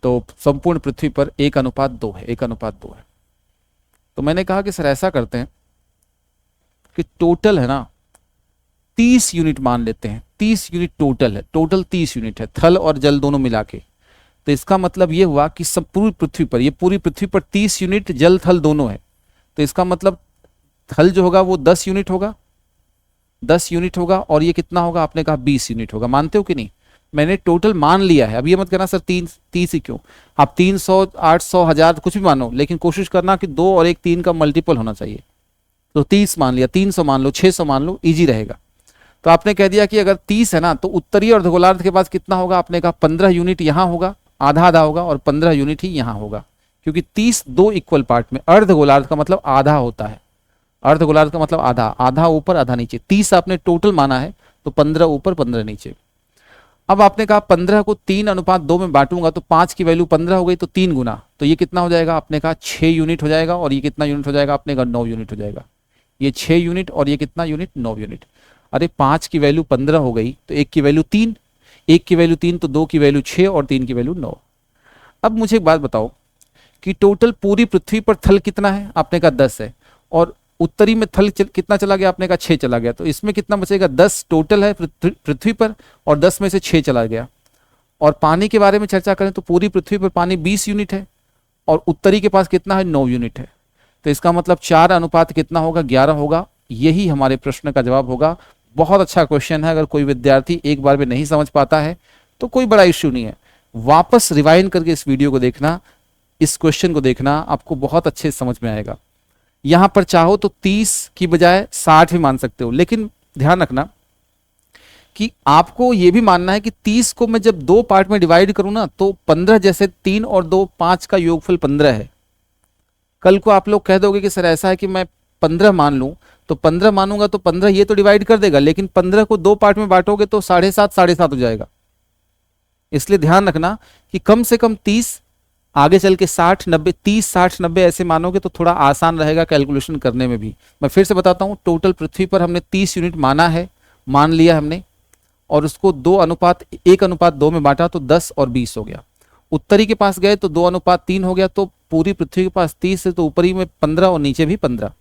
तो संपूर्ण पृथ्वी पर 1:2 है, 1:2 है। तो मैंने कहा कि सर ऐसा करते हैं कि टोटल है ना 30 यूनिट मान लेते हैं, 30 यूनिट टोटल है, टोटल 30 यूनिट है, थल और जल दोनों मिला के। तो इसका मतलब ये हुआ कि सब पूरी पृथ्वी पर, ये पूरी पृथ्वी पर 30 यूनिट जल थल दोनों है। तो इसका मतलब थल जो होगा वो 10 यूनिट होगा, 10 यूनिट होगा, और ये कितना होगा, आपने कहा 20 यूनिट होगा। मानते हो कि नहीं, मैंने टोटल मान लिया है। अब ये मत करना सर 30 ही क्यों, आप 300 800 1000 कुछ भी मानो, लेकिन कोशिश करना कि 2 और 1 3 का मल्टीपल होना चाहिए। तो 30 मान लिया, 300 मान लो, 600 मान लो, इजी रहेगा। तो आपने कह दिया कि अगर 30 है ना, तो उत्तरी और गोलार्ध के पास कितना होगा, आपने कहा 15 यूनिट यहां होगा, आधा आधा होगा, और 15 यूनिट ही यहां होगा, क्योंकि 30 2 इक्वल पार्ट में। अर्ध गोलार्ध का मतलब आधा होता है, अर्ध गोलार्ध का मतलब आधा, आधा ऊपर आधा नीचे। 30 आपने टोटल माना है, तो 15 ऊपर 15 नीचे। अब आपने कहा 15 को 3:2 में बांटूंगा, तो 5 की वैल्यू 15 हो गई, तो 3 गुना, तो ये कितना हो जाएगा, आपने कहा 6 यूनिट हो जाएगा, और ये कितना यूनिट हो जाएगा, आपने कहा 9 यूनिट हो जाएगा। ये 6 यूनिट और ये कितना यूनिट, 9 यूनिट। अरे 5 की वैल्यू 15 हो गई, तो 1 की वैल्यू 3, 1 की वैल्यू 3, तो 2 की वैल्यू 6 और 3 की वैल्यू 9। अब मुझे एक बात बताओ कि टोटल पूरी पृथ्वी पर थल कितना है, आपने कहा 10 है, और उत्तरी में थल कितना चला गया, आपने कहा 6 चला गया, तो इसमें कितना बचेगा, 10 टोटल है पृथ्वी पर, और 10 में से 6 चला गया। और पानी के बारे में चर्चा करें तो पूरी पृथ्वी पर पानी 20 यूनिट है, और उत्तरी के पास कितना है, 9 यूनिट है। तो इसका मतलब 4 अनुपात कितना होगा, 11 होगा। यही हमारे प्रश्न का जवाब होगा। बहुत अच्छा क्वेश्चन है। अगर कोई विद्यार्थी एक बार में नहीं समझ पाता है तो कोई बड़ा इश्यू नहीं है, वापस रिवाइंड करके इस वीडियो को देखना, इस क्वेश्चन को देखना, आपको बहुत अच्छे समझ में आएगा। यहां पर चाहो तो 30 की बजाय 60 भी मान सकते हो, लेकिन ध्यान रखना कि आपको यह भी मानना है कि 30 को मैं जब 2 पार्ट में डिवाइड करूं ना, तो 15 जैसे 3 और 2 5 का योगफल 15 है। कल को आप लोग कह दोगे कि सर ऐसा है कि मैं 15 मान लूं, तो 15 मानूंगा तो 15 ये तो डिवाइड कर देगा, लेकिन 15 को 2 पार्ट में बांटोगे तो 7.5 हो जाएगा। इसलिए ध्यान रखना कि कम से कम 30, आगे चल के 60 90, 30 60 90 ऐसे मानोगे तो थोड़ा आसान रहेगा कैलकुलेशन करने में भी। मैं फिर से बताता हूं, टोटल पृथ्वी पर हमने 30 यूनिट माना है, मान लिया हमने, और उसको 1:2 में बांटा तो 10 और 20 हो गया। उत्तरी के पास गए तो 2:3 हो गया, तो पूरी पृथ्वी के पास 30 है, तो ऊपरी में 15 और नीचे भी 15।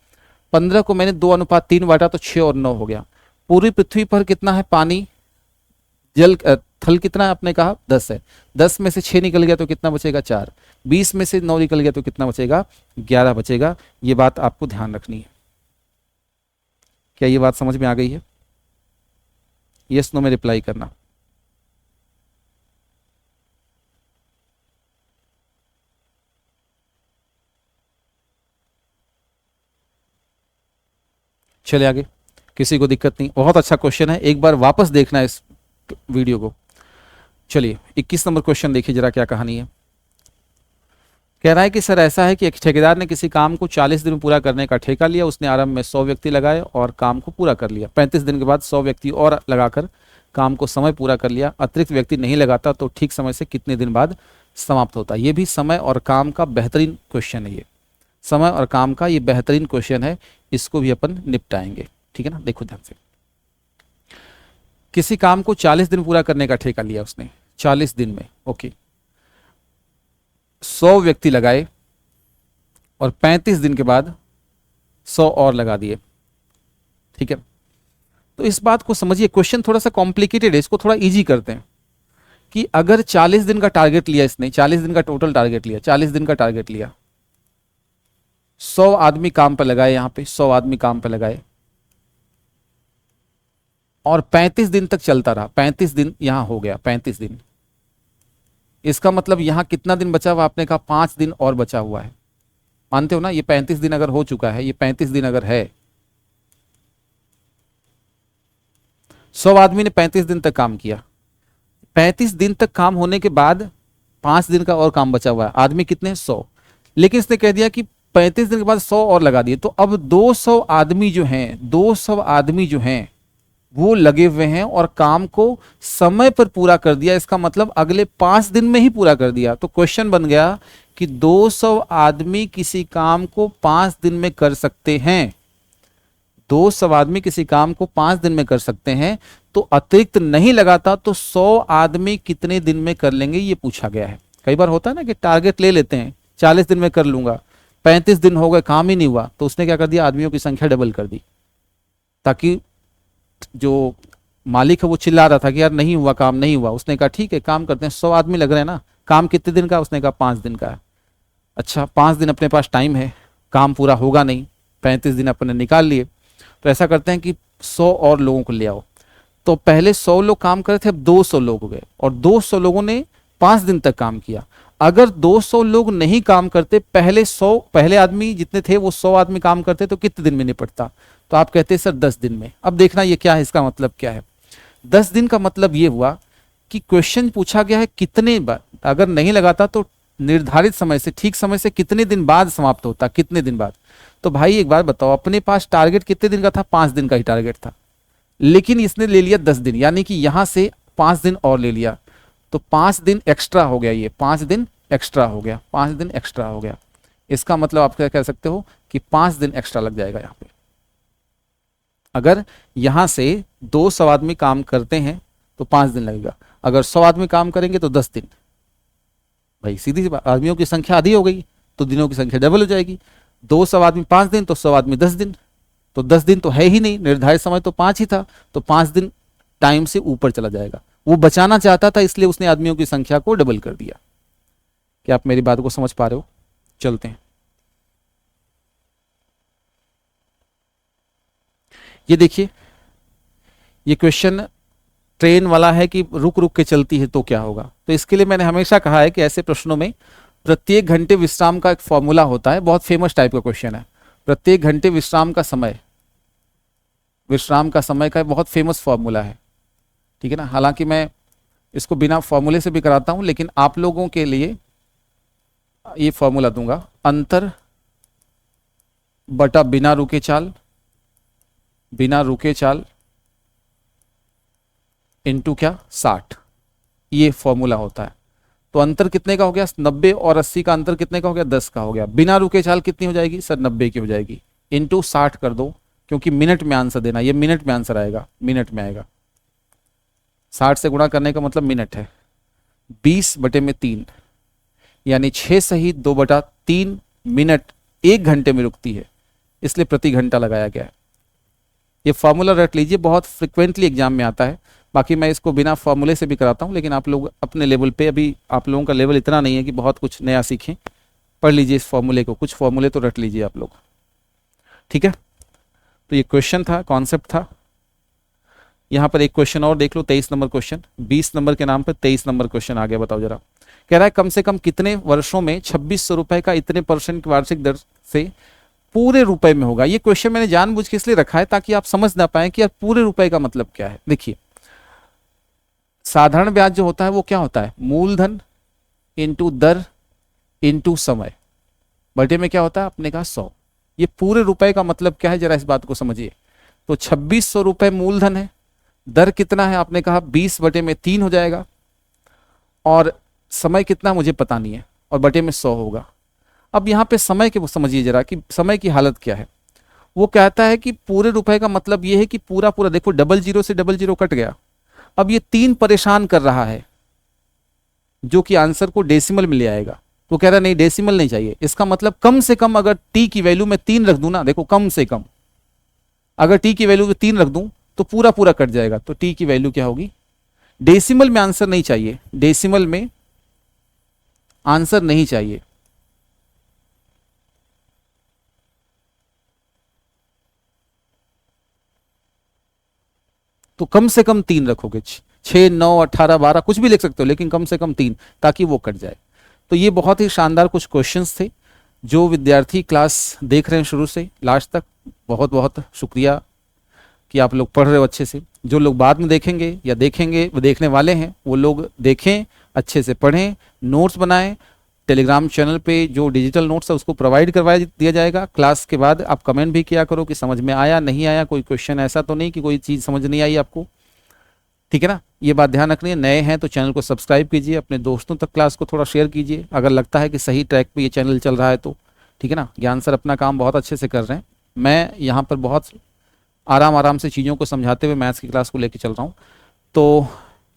15 को मैंने 2:3 बांटा तो 6 और 9 हो गया। पूरी पृथ्वी पर कितना है पानी, जल थल कितना है, आपने कहा 10 है। 10 में से 6 निकल गया तो कितना बचेगा, 4। 20 में से 9 निकल गया तो कितना बचेगा, 11 बचेगा। ये बात आपको ध्यान रखनी है। क्या ये बात समझ में आ गई है? यस नो में रिप्लाई करना। चले आगे, किसी को दिक्कत नहीं। बहुत अच्छा क्वेश्चन है, एक बार वापस देखना इस वीडियो को। चलिए 21 नंबर क्वेश्चन देखिए जरा क्या कहानी है। कह रहा है कि सर ऐसा है कि एक ठेकेदार ने किसी काम को 40 दिन में पूरा करने का ठेका लिया। उसने आरंभ में 100 व्यक्ति लगाए और काम को पूरा कर लिया। 35 दिन के बाद 100 व्यक्ति और लगाकर काम को समय पूरा कर लिया, अतिरिक्त व्यक्ति नहीं लगाता तो ठीक समय से कितने दिन बाद समाप्त होता है। ये भी समय और काम का बेहतरीन क्वेश्चन है, ये समय और काम का ये बेहतरीन क्वेश्चन है, इसको भी अपन निपटाएंगे। ठीक है ना, देखो ध्यान से। किसी काम को 40 दिन पूरा करने का ठेका लिया उसने, 40 दिन में, ओके। 100 व्यक्ति लगाए और 35 दिन के बाद 100 और लगा दिए। ठीक है, तो इस बात को समझिए, क्वेश्चन थोड़ा सा कॉम्प्लिकेटेड है, इसको थोड़ा इजी करते हैं कि अगर 40 दिन का टारगेट लिया इसने, 40 दिन का टोटल टारगेट लिया, 40 दिन का टारगेट लिया, 100 आदमी काम पर लगाए, यहां पे 100 आदमी काम पर लगाए और 35 दिन तक चलता रहा, 35 दिन यहां हो गया, 35 दिन। इसका मतलब यहां कितना दिन बचा हुआ, आपने कहा 5 दिन और बचा हुआ है, मानते हो ना? ये 35 दिन अगर हो चुका है, ये 35 दिन अगर है, 100 आदमी ने 35 दिन तक काम किया, 35 दिन तक काम होने के बाद 5 दिन का और काम बचा हुआ है, आदमी कितने, 100। लेकिन इसने कह दिया कि 35 दिन के बाद 100 और लगा दिए, तो अब 200 आदमी जो हैं, 200 आदमी जो हैं वो लगे हुए हैं और काम को समय पर पूरा कर दिया। इसका मतलब अगले 5 दिन में ही पूरा कर दिया। तो क्वेश्चन बन गया कि 200 आदमी किसी काम को 5 दिन में कर सकते हैं, 200 आदमी किसी काम को 5 दिन में कर सकते हैं, तो अतिरिक्त नहीं लगाता तो 100 आदमी कितने दिन में कर लेंगे, ये पूछा गया है। कई बार होता है ना कि टारगेट ले लेते हैं 40 दिन में कर लूंगा, 35 दिन हो गए काम ही नहीं हुआ, तो उसने क्या कर दिया, आदमियों की संख्या डबल कर दी, ताकि जो मालिक है वो चिल्ला रहा था कि यार नहीं हुआ, काम नहीं हुआ। उसने कहा ठीक है काम करते हैं, 100 आदमी लग रहे हैं ना, काम कितने दिन का, उसने कहा 5 दिन का है। अच्छा 5 दिन अपने पास टाइम है, काम पूरा होगा नहीं, 35 दिन अपने निकाल लिए, तो ऐसा करते हैं कि 100 और लोगों को ले आओ। तो पहले 100 लोग काम कर रहे थे, अब 200 लोग हो गए और 200 लोगों ने 5 दिन तक काम किया। अगर 200 लोग नहीं काम करते, पहले आदमी जितने थे वो 100 आदमी काम करते, तो कितने दिन में निपटता? तो आप कहते हैं सर 10 दिन में। अब देखना ये क्या है, इसका मतलब क्या है। 10 दिन का मतलब ये हुआ कि क्वेश्चन पूछा गया है कितने बार, अगर नहीं लगाता तो निर्धारित समय से, ठीक समय से कितने दिन बाद समाप्त होता, कितने दिन बाद। तो भाई एक बात बताओ, अपने पास टारगेट कितने दिन का था, 5 दिन का ही टारगेट था, लेकिन इसने ले लिया 10 दिन, यानी कि यहां से 5 दिन और ले लिया, तो 5 दिन एक्स्ट्रा हो गया, ये 5 दिन एक्स्ट्रा हो गया, 5 दिन एक्स्ट्रा हो गया। इसका मतलब आप क्या कह सकते हो कि 5 दिन एक्स्ट्रा लग जाएगा यहां पे। अगर यहां से 200 आदमी काम करते हैं तो 5 दिन लगेगा, अगर 100 आदमी काम करेंगे तो 10 दिन। भाई सीधी सी बात, आदमियों की संख्या आधी हो गई तो दिनों की संख्या डबल हो जाएगी। 200 आदमी 5 दिन तो 100 आदमी 10 दिन, तो 10 दिन तो है ही नहीं, निर्धारित समय तो 5 ही था, तो 5 दिन टाइम से ऊपर चला जाएगा। वो बचाना चाहता था, इसलिए उसने आदमियों की संख्या को डबल कर दिया। क्या आप मेरी बात को समझ पा रहे हो? चलते हैं, ये देखिए, ये क्वेश्चन ट्रेन वाला है कि रुक रुक के चलती है तो क्या होगा। तो इसके लिए मैंने हमेशा कहा है कि ऐसे प्रश्नों में प्रत्येक घंटे विश्राम का एक फॉर्मूला होता है, बहुत फेमस टाइप का क्वेश्चन है। प्रत्येक घंटे विश्राम का समय, विश्राम का समय का बहुत फेमस फॉर्मूला है, ठीक है ना। हालांकि मैं इसको बिना फॉर्मूले से भी कराता हूं, लेकिन आप लोगों के लिए ये फॉर्मूला दूंगा, अंतर बटा बिना रुके चाल, बिना रुके चाल इनटू क्या 60, ये फॉर्मूला होता है। तो अंतर कितने का हो गया, 90 और 80 का अंतर कितने का हो गया, 10 का हो गया। बिना रुके चाल कितनी हो जाएगी सर, 90 की हो जाएगी, इनटू 60 कर दो, क्योंकि मिनट में आंसर देना, ये मिनट में आंसर आएगा, मिनट में आएगा। 60 से गुणा करने का मतलब मिनट है, 20/3 यानी 6 सही 2/3 मिनट 1 घंटे में रुकती है, इसलिए प्रति घंटा लगाया गया है। ये फॉर्मूला रट लीजिए, बहुत फ्रिक्वेंटली एग्जाम में आता है। बाकी मैं इसको बिना फॉर्मूले से भी कराता हूँ, लेकिन आप लोग अपने लेवल पे, अभी आप लोगों का लेवल इतना नहीं है कि बहुत कुछ नया सीखें, पढ़ लीजिए इस फॉर्मूले को, कुछ फॉर्मूले तो रट लीजिए आप लोग, ठीक है। तो ये क्वेश्चन था, कॉन्सेप्ट था। यहाँ पर एक क्वेश्चन और देख लो, 23 नंबर क्वेश्चन, 20 नंबर के नाम पर 23 नंबर क्वेश्चन आ गया। बताओ जरा, कह रहा है कम से कम कितने वर्षों में 2600 रुपए का इतने % वार्षिक दर से पूरे रुपए में होगा। ये क्वेश्चन मैंने जानबूझ के इसलिए रखा है ताकि आप समझ ना पाए कि यार पूरे रुपए का मतलब क्या है। देखिए, साधारण ब्याज जो होता है वो क्या होता है, मूलधन इंटू दर इंटू समय, बटे में क्या होता है अपने का 100। ये पूरे रुपए का मतलब क्या है, जरा इस बात को समझिए। तो 2600 रुपए मूलधन है, दर कितना है आपने कहा 20/3 हो जाएगा, और समय कितना मुझे पता नहीं है, और बटे में 100 होगा। अब यहाँ पे समय के वो समझिए जरा कि समय की हालत क्या है। वो कहता है कि पूरे रुपए का मतलब ये है कि पूरा पूरा, देखो 00 से 00 कट गया। अब ये 3 परेशान कर रहा है जो कि आंसर को डेसिमल में ले आएगा। तो कह रहा नहीं डेसिमल नहीं चाहिए, इसका मतलब कम से कम अगर टी की वैल्यू में 3 रख दूं ना, देखो कम से कम अगर टी की वैल्यू में 3 रख दूं तो पूरा पूरा कट जाएगा। तो टी की वैल्यू क्या होगी, डेसिमल में आंसर नहीं चाहिए, डेसिमल में आंसर नहीं चाहिए। तो कम से कम 3 रखोगे, 6, 9, 18, 12 कुछ भी लिख सकते हो, लेकिन कम से कम 3, ताकि वो कट जाए। तो ये बहुत ही शानदार कुछ क्वेश्चंस थे। जो विद्यार्थी क्लास देख रहे हैं शुरू से लास्ट तक, बहुत बहुत शुक्रिया कि आप लोग पढ़ रहे हो अच्छे से। जो लोग बाद में देखेंगे या देखेंगे, वो देखने वाले हैं, वो लोग देखें, अच्छे से पढ़ें, नोट्स बनाएं। टेलीग्राम चैनल पे जो डिजिटल नोट्स है उसको प्रोवाइड करवा दिया जाएगा। क्लास के बाद आप कमेंट भी किया करो कि समझ में आया नहीं आया, कोई क्वेश्चन ऐसा तो नहीं कि कोई चीज़ समझ नहीं आई आपको, ठीक है ना। ये बात ध्यान रखनी है। नए हैं तो चैनल को सब्सक्राइब कीजिए, अपने दोस्तों तक क्लास को थोड़ा शेयर कीजिए अगर लगता है कि सही ट्रैक पे ये चैनल चल रहा है तो, ठीक है ना। ज्ञान सर अपना काम बहुत अच्छे से कर रहे हैं, मैं यहाँ पर बहुत आराम आराम से चीज़ों को समझाते हुए मैथ्स की क्लास को लेकर चल रहा हूँ। तो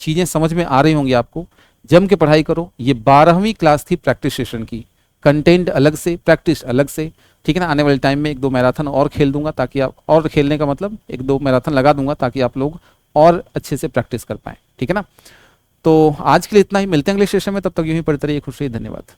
चीज़ें समझ में आ रही होंगी आपको, जम के पढ़ाई करो। ये 12वीं क्लास थी प्रैक्टिस सेशन की, कंटेंट अलग से, प्रैक्टिस अलग से, ठीक है ना। आने वाले टाइम में 1-2 मैराथन और खेल दूंगा ताकि आप, और खेलने का मतलब 1-2 मैराथन लगा दूंगा ताकि आप लोग और अच्छे से प्रैक्टिस कर पाएँ, ठीक है ना। तो आज के लिए इतना ही, मिलते हैं अगले सेशन में, तब तक यूं ही पढ़ते रहिए। खुश रहिए, धन्यवाद।